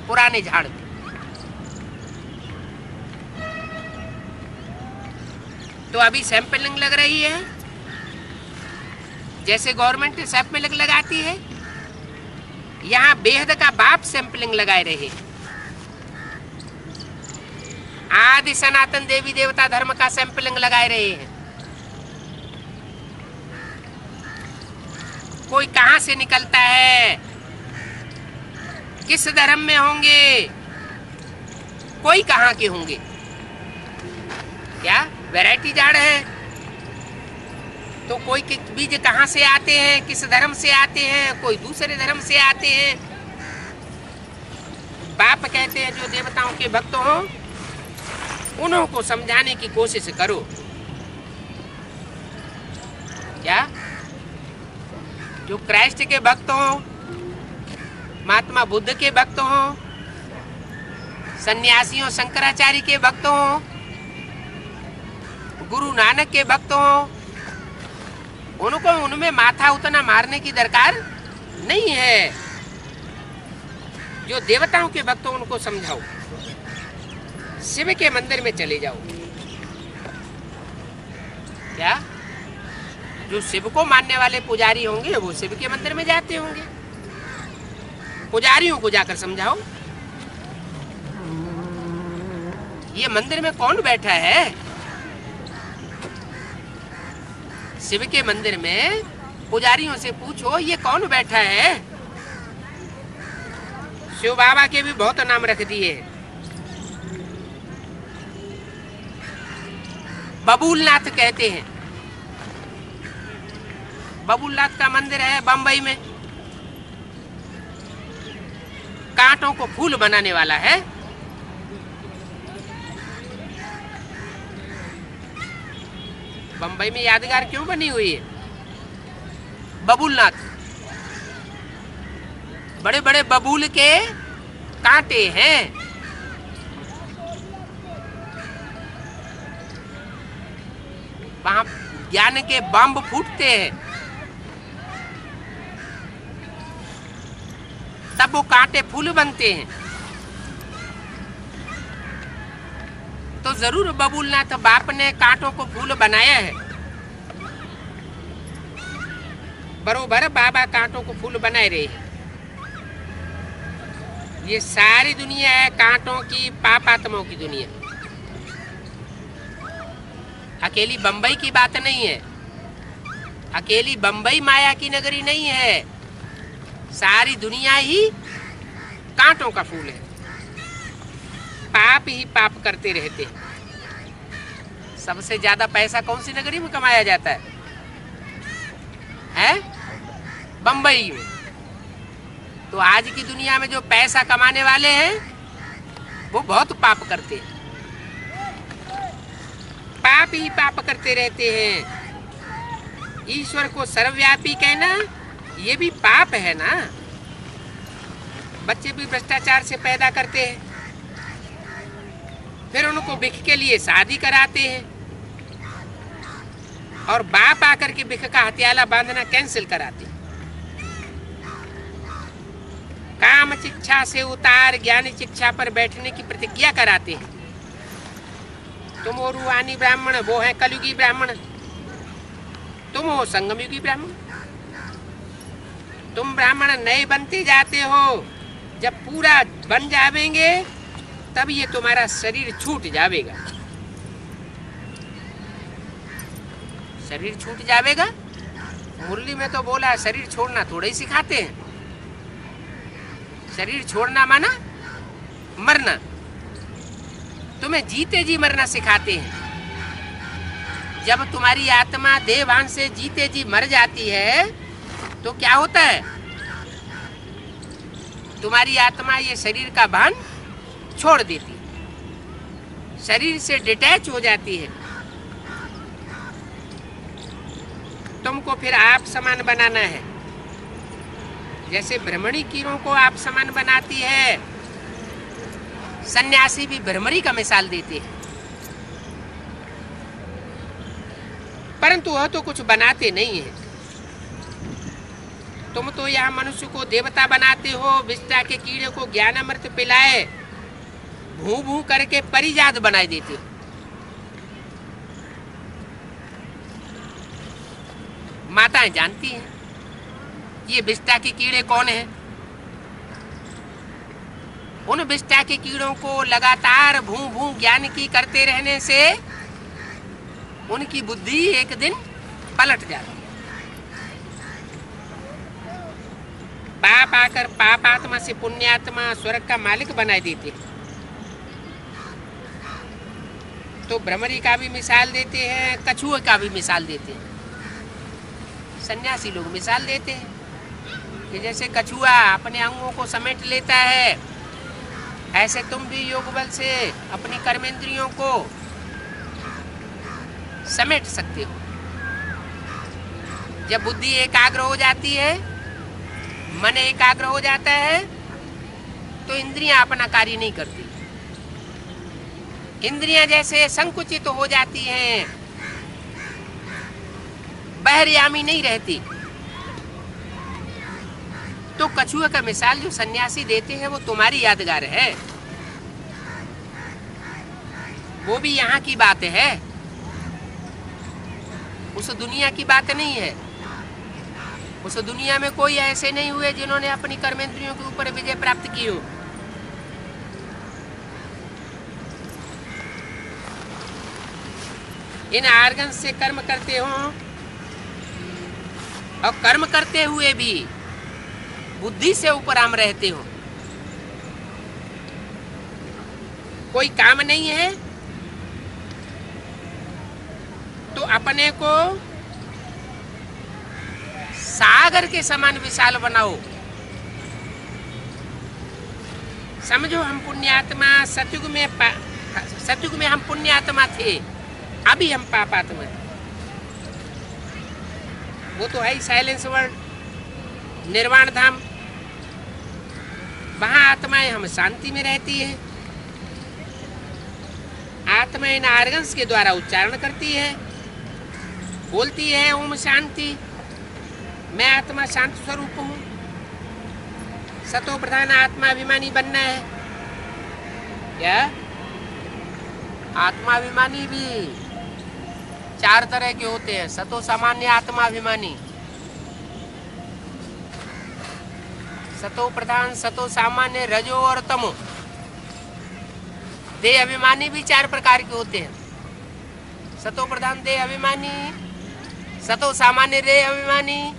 पुराने झाड़ में। तो अभी सैंपलिंग लग रही है, जैसे गवर्नमेंट सैंपलिंग लगाती है, यहाँ बेहद का बाप सैंपलिंग लगाए रहे। आदि सनातन देवी देवता धर्म का सैंपलिंग लगाए रहे हैं। कोई कहां से निकलता है, किस धर्म में होंगे, कोई कहां के होंगे। क्या वैरायटी झाड़ है, तो कोई के बीज कहां से आते हैं, किस धर्म से आते हैं, कोई दूसरे धर्म से आते हैं। बाप कहते हैं जो देवताओं के भक्त हो उन्हों को समझाने की कोशिश करो। क्या? जो क्राइस्ट के भक्त हो, महात्मा बुद्ध के भक्त हो, सन्यासियों शंकराचार्य के भक्त हो, गुरु नानक के भक्त हो, उनको उनमें माथा उतना मारने की दरकार नहीं है। जो देवताओं के भक्त हो उनको समझाओ, शिव के मंदिर में चले जाओ। क्या? जो शिव को मानने वाले पुजारी होंगे वो शिव के मंदिर में जाते होंगे। पुजारियों को जाकर समझाओ ये मंदिर में कौन बैठा है। शिव के मंदिर में पुजारियों से पूछो ये कौन बैठा है। शिव बाबा के भी बहुत नाम रख दिए। बबूलनाथ कहते हैं, बबूलनाथ का मंदिर है बम्बई में। कांटों को फूल बनाने वाला है। बंबई में यादगार क्यों बनी हुई है? बबूलनाथ, बड़े बड़े बबूल के कांटे हैं। वहां ज्ञान के बम फूटते हैं, तब वो कांटे फूल बनते हैं। तो जरूर बबूलनाथ बाप ने कांटों को फूल बनाया है। बरोबर बाबा कांटों को फूल बनाए रहे हैं। ये सारी दुनिया है कांटों की, पापात्माओं की दुनिया। अकेली बंबई की बात नहीं है, अकेली बंबई माया की नगरी नहीं है। सारी दुनिया ही कांटों का फूल है। पाप ही पाप करते रहते हैं। सबसे ज्यादा पैसा कौन सी नगरी में कमाया जाता है? बंबई में। तो आज की दुनिया में जो पैसा कमाने वाले हैं वो बहुत पाप करते हैं, पाप ही पाप करते रहते हैं। ईश्वर को सर्वव्यापी कहना ये भी पाप है ना। बच्चे भी भ्रष्टाचार से पैदा करते हैं, फिर उनको भिख के लिए शादी कराते हैं और बाप आकर के भिख का हथियाला बांधना कैंसिल कराते हैं। काम शिक्षा से उतार ज्ञानी शिक्षा पर बैठने की प्रतिज्ञा कराते हैं। तुम हो रूहानी ब्राह्मण, वो है कलयुगी ब्राह्मण। तुम हो संगमयुगी ब्राह्मण। तुम ब्राह्मण नए बनते जाते हो, जब पूरा बन जावेंगे तब ये तुम्हारा शरीर छूट जावेगा। शरीर छूट जावेगा, मुरली में तो बोला है शरीर छोड़ना थोड़ा ही सिखाते हैं। शरीर छोड़ना माना मरना, तुम्हें जीते जी मरना सिखाते हैं। जब तुम्हारी आत्मा देहभान से जीते जी मर जाती है तो क्या होता है? तुम्हारी आत्मा ये शरीर का भान छोड़ देती है, शरीर से डिटैच हो जाती है। तुमको फिर आप समान बनाना है। जैसे भ्रमणी कीड़ों को आप समान बनाती है, सन्यासी भी भ्रमरी का मिसाल देते हैं। परंतु वह तो कुछ बनाते नहीं है। तुम तो यहाँ मनुष्य को देवता बनाते हो, विष्टा के कीड़े को ज्ञान अमृत पिलाए भू भू करके परिजात बनाए देते हो। माताएं जानती हैं ये विष्टा के कीड़े कौन हैं। उन विष्टा के कीड़ों को लगातार भू भू ज्ञान की करते रहने से उनकी बुद्धि एक दिन पलट जाती है। पाप आकर पापात्मा से पुण्यात्मा स्वर्ग का मालिक बनाए देते हैं। तो भ्रमरी का भी मिसाल देते हैं, कछुए का भी मिसाल देते हैं। सन्यासी लोग मिसाल देते हैं कि जैसे कछुआ अपने अंगों को समेट लेता है, ऐसे तुम भी योग बल से अपनी कर्मेंद्रियों को समेट सकते हो। जब बुद्धि एकाग्र हो जाती है, मन एकाग्र हो जाता है, तो इंद्रियां अपना कार्य नहीं करती। इंद्रियां जैसे संकुचित हो जाती हैं, बहरयामी नहीं रहती। तो कछुए का मिसाल जो सन्यासी देते हैं वो तुम्हारी यादगार है। वो भी यहाँ की बात है, उस दुनिया की बात नहीं है। उस दुनिया में कोई ऐसे नहीं हुए जिन्होंने अपनी कर्मेंद्रियों के ऊपर विजय प्राप्त की हो। इन आर्गन से कर्म करते हो और कर्म करते हुए भी बुद्धि से ऊपर आम रहते हो। कोई काम नहीं है तो अपने को सागर के समान विशाल बनाओ। समझो हम पुण्यात्मा सतयुग में हम पुण्यात्मा थे, अभी हम पापात्मा हैं। वो तो है ही साइलेंस वर्ल्ड, निर्वाण धाम। वहां आत्माएं हम शांति में रहती है। आत्माएं आर्गन्स के द्वारा उच्चारण करती है, बोलती है ओम शांति, मैं आत्मा शांत स्वरूप हूँ। सतो प्रधान आत्माभिमानी बनना है क्या? आत्माभिमानी भी 4 तरह के होते हैं। सतो सामान्य आत्माभिमानी, सतो प्रधान, सतो सामान्य, रजो और तमो। देह अभिमानी भी 4 प्रकार के होते हैं। सतो प्रधान देह अभिमानी, सतो सामान्य देह अभिमानी,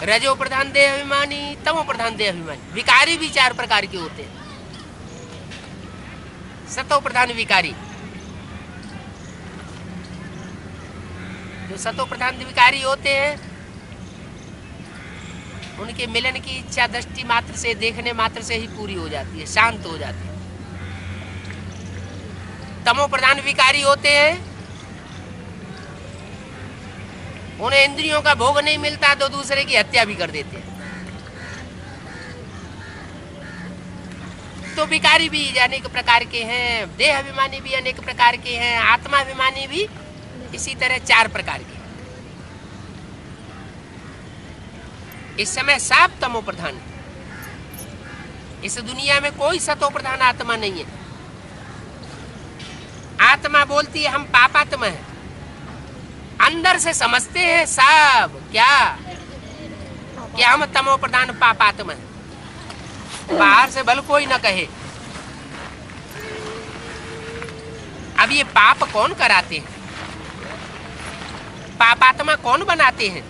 रजो प्रधान देह अभिमानी, तमो प्रधान देह अभिमानी। विकारी भी 4 प्रकार के होते हैं। सतो प्रधान विकारी, जो सतो प्रधान विकारी होते हैं उनके मिलन की इच्छा दृष्टि मात्र से, देखने मात्र से ही पूरी हो जाती है, शांत हो जाती है। तमो प्रधान विकारी होते हैं, उन्हें इंद्रियों का भोग नहीं मिलता तो दूसरे की हत्या भी कर देते हैं। तो विकारी भी अनेक प्रकार के हैं, देह अभिमानी भी अनेक प्रकार के हैं, आत्माभिमानी भी इसी तरह 4 प्रकार के। इस समय सब तमो प्रधान है। इस दुनिया में कोई सतो प्रधान आत्मा नहीं है। आत्मा बोलती है हम पापात्मा हैं, अंदर से समझते हैं सब क्या हम तमो प्रधान पापात्मा हैं। बाहर से भले कोई न कहे। अब ये पाप कौन कराते हैं? पापात्मा कौन बनाते हैं?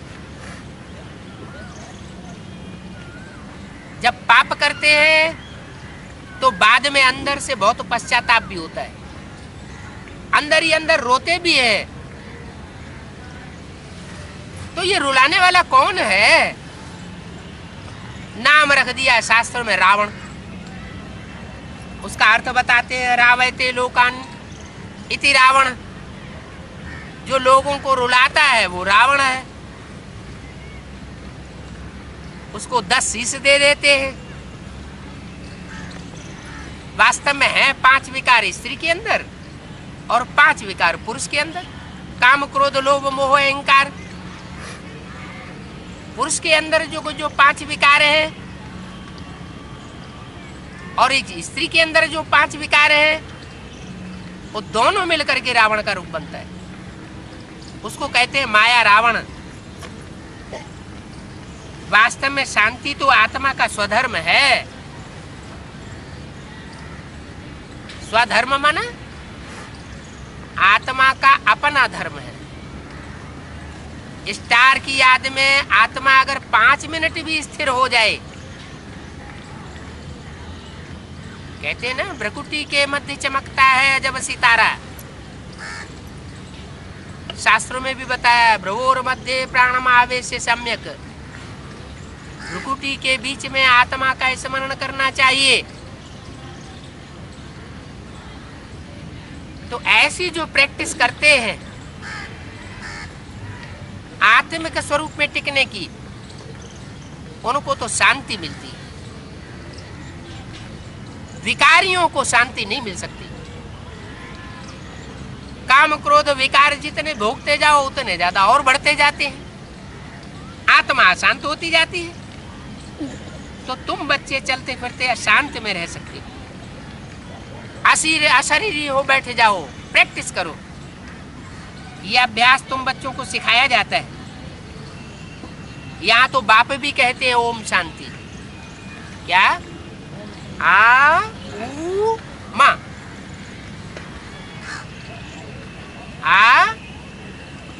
जब पाप करते हैं तो बाद में अंदर से बहुत पश्चाताप भी होता है, अंदर ही अंदर रोते भी है। तो ये रुलाने वाला कौन है? नाम रख दिया शास्त्र में रावण। उसका अर्थ बताते हैं रावयते लोकान इति रावण। जो लोगों को रुलाता है वो रावण है। उसको 10 शीश दे देते हैं। वास्तव में है 5 विकार स्त्री के अंदर और 5 विकार पुरुष के अंदर। काम क्रोध लोभ मोह अहंकार। पुरुष के अंदर जो 5 विकार है और एक स्त्री के अंदर जो 5 विकार है, वो दोनों मिलकर के रावण का रूप बनता है। उसको कहते हैं माया रावण। वास्तव में शांति तो आत्मा का स्वधर्म है। स्वधर्म माना आत्मा का अपना धर्म है। स्टार की याद में आत्मा अगर 5 मिनट भी स्थिर हो जाए, कहते हैं ना भ्रकुटी के मध्य चमकता है जब सितारा। शास्त्रों में भी बताया भ्रुवोर मध्य प्राणम आवेश सम्यक। भ्रुकुटी के बीच में आत्मा का स्मरण करना चाहिए। तो ऐसी जो प्रैक्टिस करते हैं आत्मिक स्वरूप में टिकने की, उनको तो शांति मिलती है। विकारियों को शांति नहीं मिल सकती। काम क्रोध विकार जितने भोगते जाओ उतने ज्यादा और बढ़ते जाते हैं, आत्मा अशांत होती जाती है। तो तुम बच्चे चलते फिरते अशांत में रह सकते हो। अशरीरी हो बैठ जाओ, प्रैक्टिस करो। यह अभ्यास तुम बच्चों को सिखाया जाता है। यहाँ तो बाप भी कहते हैं ओम शांति। क्या? आ ऊ मा।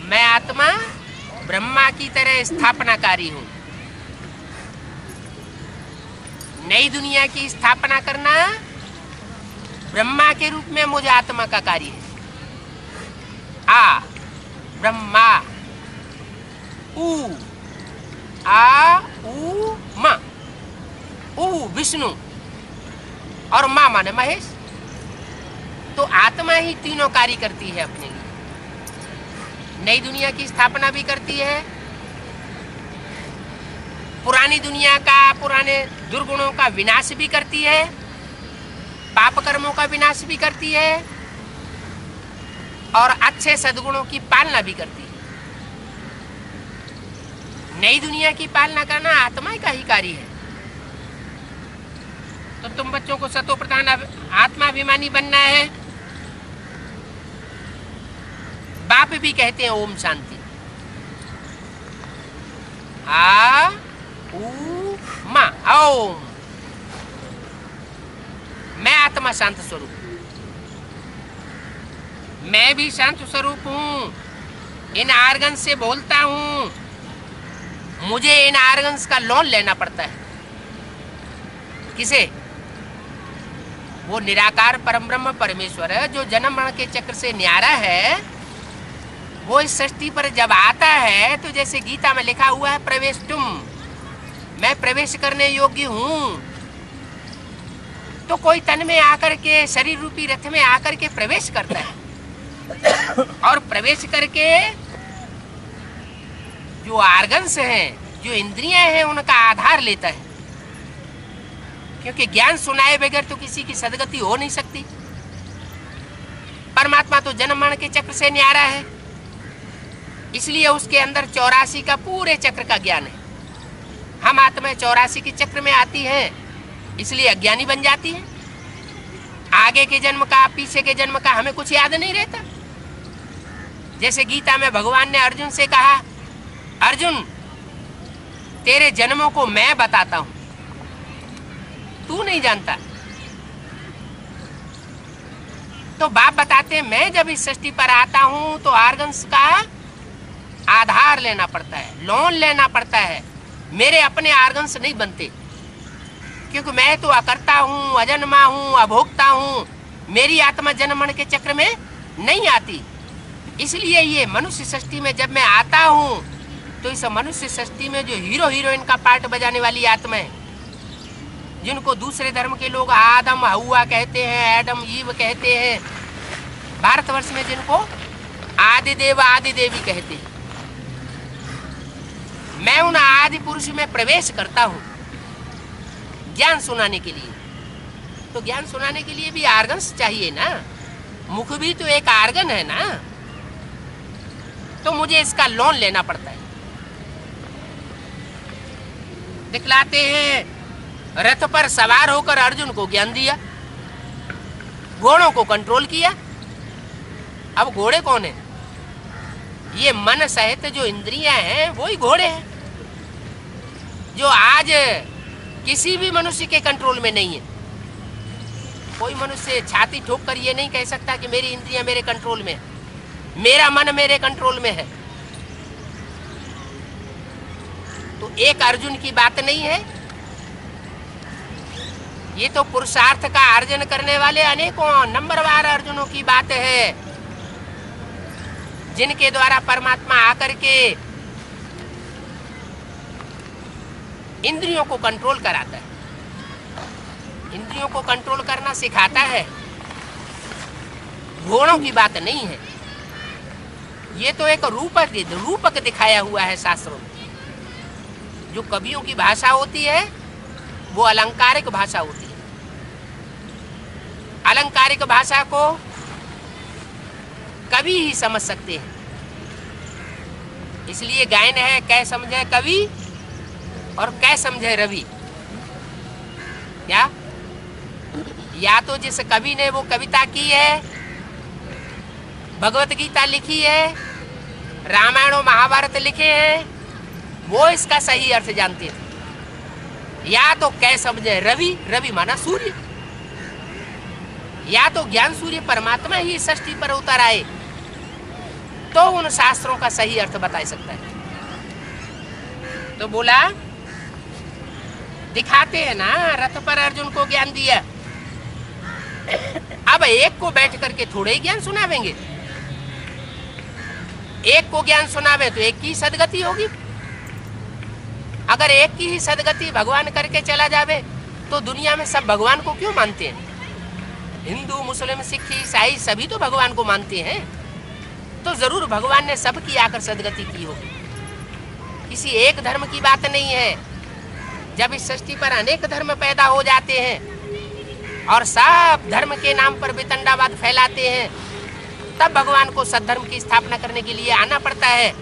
मैं आत्मा ब्रह्मा की तरह स्थापनाकारी हूं। नई दुनिया की स्थापना करना ब्रह्मा के रूप में मुझे आत्मा का कार्य है। आ ब्रह्मा, ऊ आ ऊ मा, ऊ विष्णु और माँ माने महेश। तो आत्मा ही तीनों कार्य करती है अपने लिए। नई दुनिया की स्थापना भी करती है, पुरानी दुनिया का, पुराने दुर्गुणों का विनाश भी करती है, पाप कर्मों का विनाश भी करती है और अच्छे सद्गुणों की पालना भी करती है। नई दुनिया की पालना करना आत्मा का ही कार्य है। तो तुम बच्चों को सतो प्रधान आत्माभिमानी बनना है। बाप भी कहते हैं ओम शांति। आ ऊ मा ओम। मैं आत्मा शांत स्वरूप, मैं भी शांत स्वरूप हूं। इन आर्गन से बोलता हूं, मुझे इन आर्गन्स का लोन लेना पड़ता है। किसे? वो निराकार परमब्रह्म परमेश्वर है जो जन्म मरण के चक्र से न्यारा है। वो इस सृष्टि पर जब आता है तो जैसे गीता में लिखा हुआ है प्रवेश तुम, मैं प्रवेश करने योग्य हूं। तो कोई तन में आकर के, शरीर रूपी रथ में आकर के प्रवेश करता है और प्रवेश करके जो आर्गन्स हैं, जो इंद्रियां हैं, उनका आधार लेता है। क्योंकि ज्ञान सुनाए बगैर तो किसी की सदगति हो नहीं सकती। परमात्मा तो जन्म मरण के चक्र से न्यारा है, इसलिए उसके अंदर 84 का पूरे चक्र का ज्ञान है। हम आत्मा 84 के चक्र में आती है, इसलिए अज्ञानी बन जाती है। आगे के जन्म का, पीछे के जन्म का हमें कुछ याद नहीं रहता। जैसे गीता में भगवान ने अर्जुन से कहा, अर्जुन तेरे जन्मों को मैं बताता हूं, तू नहीं जानता। तो बाप बताते हैं, मैं जब इस सृष्टि पर आता हूं तो आर्गन्स का आधार लेना पड़ता है, लोन लेना पड़ता है। मेरे अपने आर्गन्स नहीं बनते, क्योंकि मैं तो अकर्ता हूं, अजन्मा हूं, अभोक्ता हूं। मेरी आत्मा जन्म मरण के चक्र में नहीं आती। इसलिए ये मनुष्य सृष्टि में जब मैं आता हूं तो इस मनुष्य सृष्टि में जो हीरो हीरोइन का पार्ट बजाने वाली आत्मा है, जिनको दूसरे धर्म के लोग आदम हवा कहते हैं, एडम ईव कहते हैं, भारतवर्ष में जिनको आदिदेव आदि देवी कहते हैं, मैं उन आदि पुरुष में प्रवेश करता हूं ज्ञान सुनाने के लिए। तो ज्ञान सुनाने के लिए भी आर्गन्स चाहिए ना, मुख भी तो एक आर्गन है ना। तो मुझे इसका लोन लेना पड़ता है। दिखलाते हैं रथ पर सवार होकर अर्जुन को ज्ञान दिया, घोड़ों को कंट्रोल किया। अब घोड़े कौन है? ये मन सहित जो इंद्रियां हैं वो ही घोड़े हैं, जो आज किसी भी मनुष्य के कंट्रोल में नहीं है। कोई मनुष्य छाती ठोक कर ये नहीं कह सकता कि मेरी इंद्रियां मेरे कंट्रोल में है, मेरा मन मेरे कंट्रोल में है। तो एक अर्जुन की बात नहीं है, ये तो पुरुषार्थ का अर्जन करने वाले अनेकों नंबरवार अर्जुनों की बात है, जिनके द्वारा परमात्मा आकर के इंद्रियों को कंट्रोल कराता है, इंद्रियों को कंट्रोल करना सिखाता है। घोड़ों की बात नहीं है, ये तो एक रूपक दिखाया हुआ है शास्त्रों में। जो कवियों की भाषा होती है वो अलंकारिक भाषा होती है। अलंकारिक भाषा को कवि ही समझ सकते हैं, इसलिए गायन है, कै समझे कवि और कै समझे रवि। क्या? या तो जिस कवि ने वो कविता की है, भगवत गीता लिखी है, रामायण और महाभारत लिखे हैं, वो इसका सही अर्थ जानते थे। या तो कै समझे रवि, रवि माना सूर्य, या तो ज्ञान सूर्य परमात्मा ही सृष्टि पर उतर आए तो उन शास्त्रों का सही अर्थ बता सकता है। तो बोला, दिखाते हैं ना, रथ पर अर्जुन को ज्ञान दिया। अब एक को बैठ करके थोड़े ही ज्ञान सुनावेंगे, एक को ज्ञान सुनावे तो एक की सदगति होगी। अगर एक की ही सदगति भगवान करके चला जावे तो दुनिया में सब भगवान को क्यों मानते हैं? हिंदू, मुस्लिम, सिख, ईसाई सभी तो भगवान को मानते हैं। तो जरूर भगवान ने सबकी आकर सदगति की होगी। किसी एक धर्म की बात नहीं है। जब इस सृष्टि पर अनेक धर्म पैदा हो जाते हैं और सब धर्म के नाम पर वितंडावाद फैलाते हैं, तब भगवान को सद्धर्म की स्थापना करने के लिए आना पड़ता है।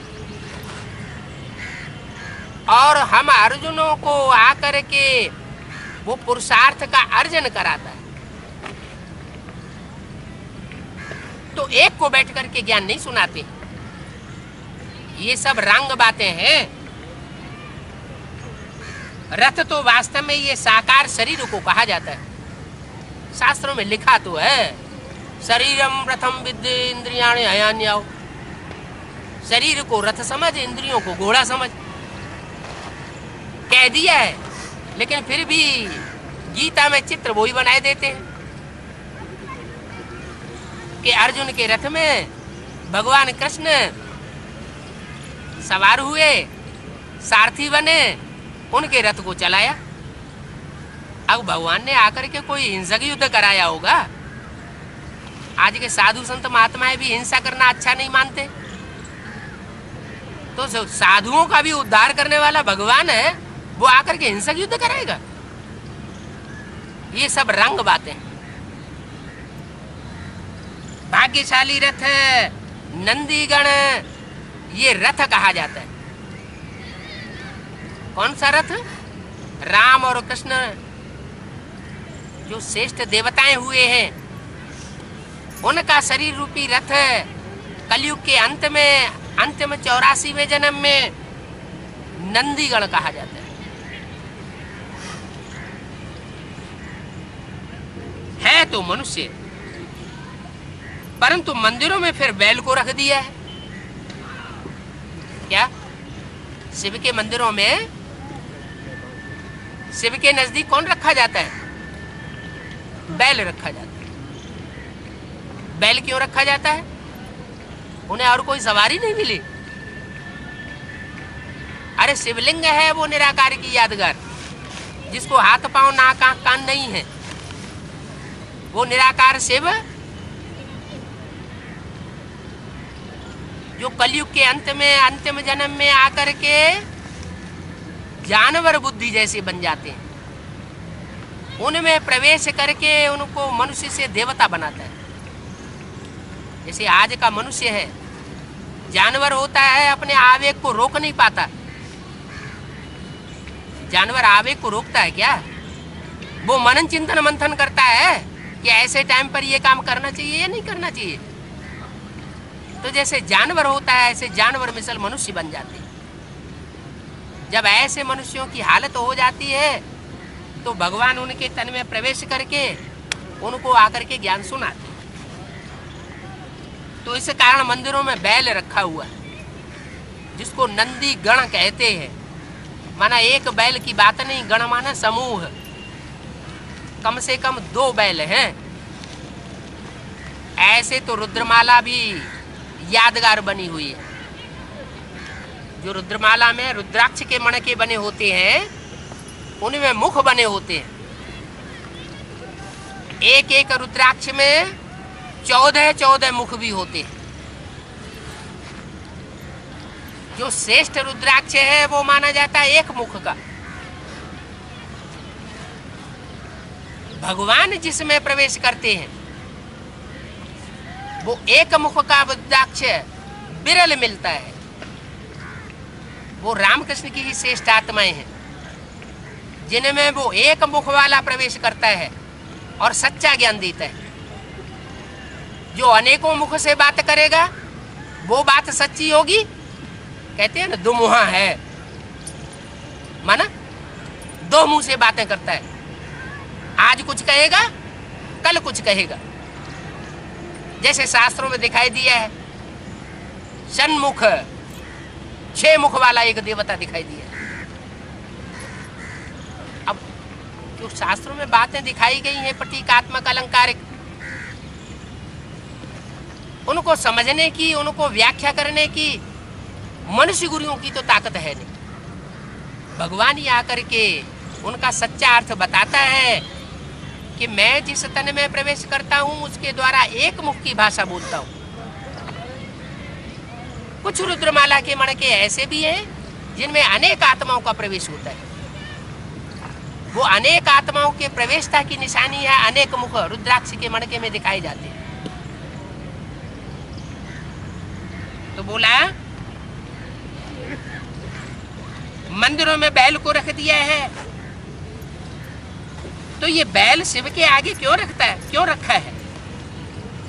और हम अर्जुनों को आकर के वो पुरुषार्थ का अर्जन कराता है। तो एक को बैठ करके ज्ञान नहीं सुनाते। ये सब रंग बातें हैं। रथ तो वास्तव में ये साकार शरीर को कहा जाता है। शास्त्रों में लिखा तो है, शरीरम रथम विद्य इंद्रियाणि हयान्याओ। शरीर को रथ समझ, इंद्रियों को घोड़ा समझ, कह दिया है। लेकिन फिर भी गीता में चित्र वही बनाए देते हैं कि अर्जुन के रथ में भगवान कृष्ण सवार हुए, सारथी बने, उनके रथ को चलाया। अब भगवान ने आकर के कोई हिंसक युद्ध कराया होगा? आज के साधु संत महात्माएं भी हिंसा करना अच्छा नहीं मानते। तो साधुओं का भी उद्धार करने वाला भगवान है, वो आकर के हिंसक युद्ध कराएगा? ये सब रंग बातें। भाग्यशाली रथ नंदीगण, ये रथ कहा जाता है। कौन सा रथ? राम और कृष्ण जो श्रेष्ठ देवताएं हुए हैं, उनका शरीर रूपी रथ कलयुग के अंत में, अंतिम 84वें जन्म में नंदीगण कहा जाता है। है तो मनुष्य, परंतु मंदिरों में फिर बैल को रख दिया है। क्या शिव के मंदिरों में, शिव के नजदीक कौन रखा जाता है? बैल रखा जाता है। बैल क्यों रखा जाता है? उन्हें और कोई सवारी नहीं मिली। अरे शिवलिंग है वो निराकार की यादगार, जिसको हाथ पांव नाक आंख कान नहीं है। वो निराकार शिव जो कलयुग के अंत में, अंतिम जन्म में आकर के जानवर बुद्धि जैसे बन जाते हैं, उनमें प्रवेश करके उनको मनुष्य से देवता बनाता है। जैसे आज का मनुष्य है, जानवर होता है, अपने आवेग को रोक नहीं पाता। जानवर आवेग को रोकता है क्या? वो मनन चिंतन मंथन करता है कि ऐसे टाइम पर ये काम करना चाहिए या नहीं करना चाहिए। तो जैसे जानवर होता है, ऐसे जानवर मिसल मनुष्य बन जाते हैं। जब ऐसे मनुष्यों की हालत हो जाती है, तो भगवान उनके तन में प्रवेश करके उनको आकर के ज्ञान सुनाते हैं। तो इस कारण मंदिरों में बैल रखा हुआ है, जिसको नंदी गण कहते हैं। माना एक बैल की बात नहीं, गण माना समूह, कम से कम 2 बैल हैं। ऐसे तो रुद्रमाला भी यादगार बनी हुई है। जो रुद्रमाला में रुद्राक्ष के मणके बने होते हैं, उनमें मुख बने होते हैं। एक एक रुद्राक्ष में 14 मुख भी होते हैं। जो श्रेष्ठ रुद्राक्ष है वो माना जाता है एक मुख का। भगवान जिसमें प्रवेश करते हैं वो एक मुख का रुद्राक्ष विरल मिलता है। वो रामकृष्ण की ही श्रेष्ठ आत्माएं हैं, जिनमें वो एक मुख वाला प्रवेश करता है और सच्चा ज्ञान देता है। जो अनेकों मुख से बात करेगा वो बात सच्ची होगी। कहते हैं ना, दुमुहा है, माना 2 मुंह से बातें करता है। आज कुछ कहेगा, कल कुछ कहेगा। जैसे शास्त्रों में दिखाई दिया है, सन्मुख 6 मुख वाला एक देवता दिखाई दिया। अब जो शास्त्रों में बातें दिखाई गई हैं प्रतीकात्मक अलंकारिक, उनको समझने की, उनको व्याख्या करने की मनुष्य गुरुओं की तो ताकत है नहीं। भगवान ही आकर के उनका सच्चा अर्थ बताता है कि मैं जिस तन में प्रवेश करता हूं उसके द्वारा एक मुख की भाषा बोलता हूं। कुछ रुद्रमाला के मणके ऐसे भी हैं जिनमें अनेक आत्माओं का प्रवेश होता है। वो अनेक आत्माओं के प्रवेशता की निशानी है, अनेक मुख रुद्राक्ष के मणके में दिखाए जाते हैं। तो बोला मंदिरों में बैल को रख दिया है, तो ये बैल शिव के आगे क्यों रखता है, क्यों रखा है?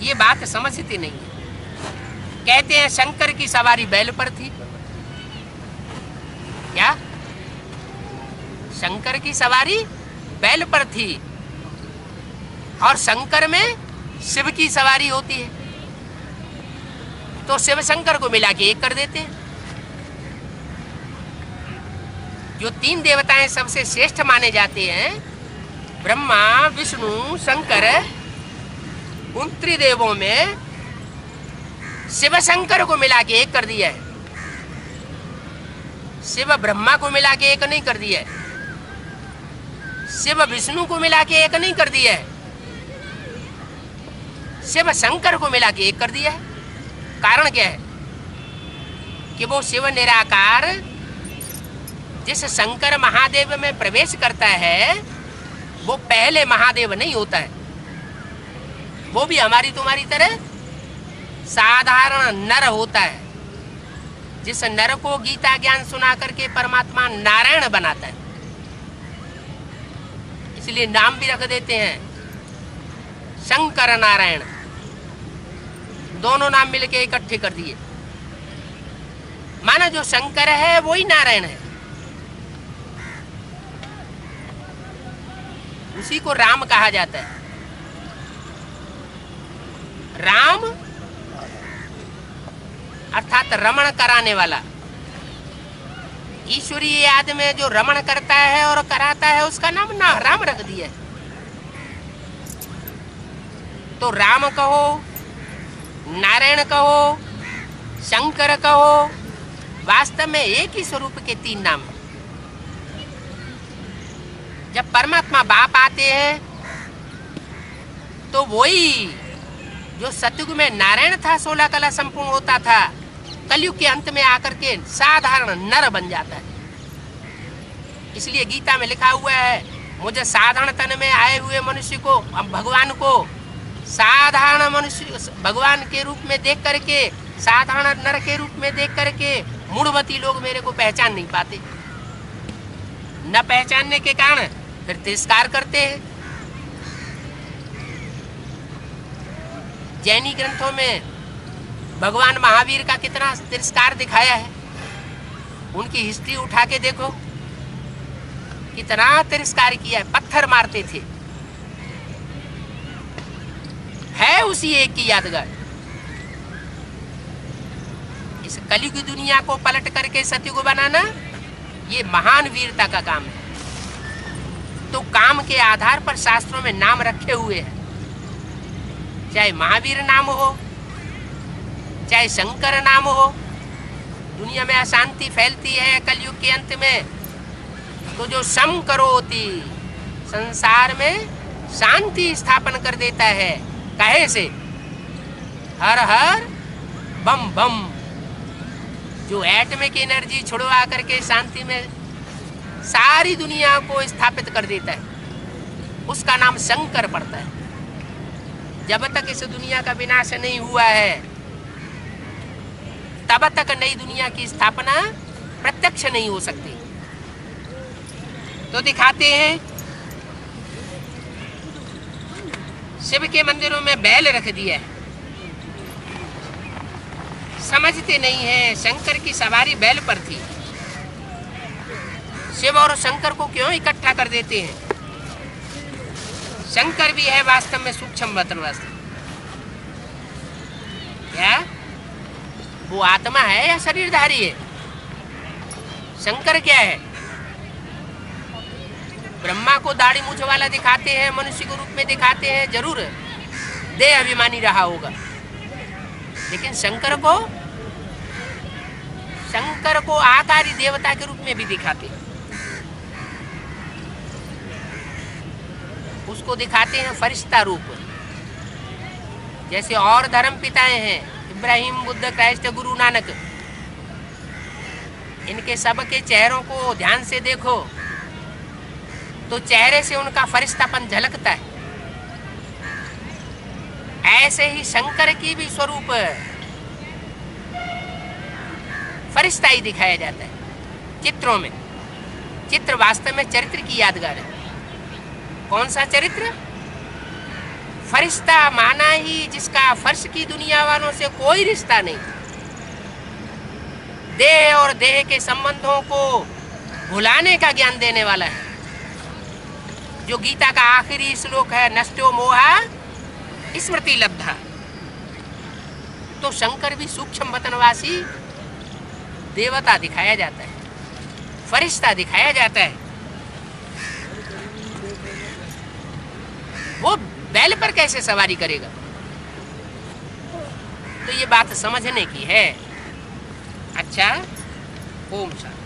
ये बात समझती नहीं है। कहते हैं शंकर की सवारी बैल पर थी। क्या? शंकर की सवारी बैल पर थी और शंकर में शिव की सवारी होती है, तो शिव शंकर को मिला के एक कर देते हैं। जो तीन देवताएं सबसे श्रेष्ठ माने जाते हैं, ब्रह्मा विष्णु शंकर, उन त्रिदेवों में शिव शंकर को मिला के एक कर दिया है। शिव ब्रह्मा को मिला के एक नहीं कर दिया है, शिव विष्णु को मिला के एक नहीं कर दिया है, शिव शंकर को मिला के एक कर दिया है। कारण क्या है? कि वो शिव निराकार जिस शंकर महादेव में प्रवेश करता है वो पहले महादेव नहीं होता है। वो भी हमारी तुम्हारी तरह साधारण नर होता है, जिस नर को गीता ज्ञान सुना करके परमात्मा नारायण बनाता है। इसलिए नाम भी रख देते हैं शंकर नारायण, दोनों नाम मिलके इकट्ठे कर दिए। माना जो शंकर है वही नारायण है। उसी को राम कहा जाता है। राम अर्थात रमण कराने वाला। ईश्वरीय याद में जो रमण करता है और कराता है उसका नाम ना राम रख दिया है। तो राम कहो, नारायण कहो, शंकर कहो, वास्तव में एक ही स्वरूप के तीन नाम। जब परमात्मा बाप आते हैं तो वही जो सतयुग में नारायण था 16 कला संपूर्ण होता था, कलयुग के अंत में आकर के साधारण नर बन जाता है। इसलिए गीता में लिखा हुआ है, मुझे साधारण तन में आए हुए मनुष्य को, भगवान को साधारण मनुष्य भगवान के रूप में देख करके, साधारण नर के रूप में देख करके मूढ़मती लोग मेरे को पहचान नहीं पाते। न पहचानने के कारण फिर तिरस्कार करते हैं। जैनी ग्रंथों में भगवान महावीर का कितना तिरस्कार दिखाया है। उनकी हिस्ट्री उठा के देखो, कितना तिरस्कार किया है, पत्थर मारते थे। है उसी एक की यादगार। इस कलयुग की दुनिया को पलट करके सतयुग बनाना ये महान वीरता का काम है। तो काम के आधार पर शास्त्रों में नाम रखे हुए हैं, चाहे महावीर नाम हो, चाहे शंकर नाम हो। दुनिया में अशांति फैलती है कलयुग के अंत में, तो जो सम करोति, संसार में शांति स्थापन कर देता है। काहे से? हर हर बम बम, जो एटमिक एनर्जी छुड़वा करके शांति में सारी दुनिया को स्थापित कर देता है, उसका नाम शंकर पड़ता है। जब तक इस दुनिया का विनाश नहीं हुआ है तब तक नई दुनिया की स्थापना प्रत्यक्ष नहीं हो सकती। तो दिखाते हैं शिव के मंदिरों में बैल रख दिया है। समझते नहीं है शंकर की सवारी बैल पर थी। शिव और शंकर को क्यों इकट्ठा कर देते हैं? शंकर भी है वास्तव में सूक्ष्म वतन वास्तव। क्या वो आत्मा है या शरीरधारी है? शंकर क्या है? ब्रह्मा को दाढ़ी मूछ वाला दिखाते हैं, मनुष्य के रूप में दिखाते हैं, जरूर देह अभिमानी रहा होगा। लेकिन शंकर को आकारी देवता के रूप में भी दिखाते हैं। उसको दिखाते हैं फरिश्ता रूप। जैसे और धर्म पिताएं हैं, इब्राहिम, बुद्ध, क्राइस्ट, गुरु नानक, इनके सबके चेहरों को ध्यान से देखो तो चेहरे से उनका फरिश्तापन झलकता है। ऐसे ही शंकर की भी स्वरूप फरिश्ता ही दिखाया जाता है चित्रों में। चित्र वास्तव में चरित्र की यादगार है। कौन सा चरित्र? फरिश्ता माना ही जिसका फर्श की दुनिया वालों से कोई रिश्ता नहीं, देह और देह के संबंधों को भुलाने का ज्ञान देने वाला है। जो गीता का आखिरी श्लोक है, नष्टो मोहा स्मृति लब्धा। तो शंकर भी सूक्ष्म वतनवासी देवता दिखाया जाता है, फरिश्ता दिखाया जाता है। वो बैल पर कैसे सवारी करेगा? तो ये बात समझने की है। अच्छा, ओम शांति।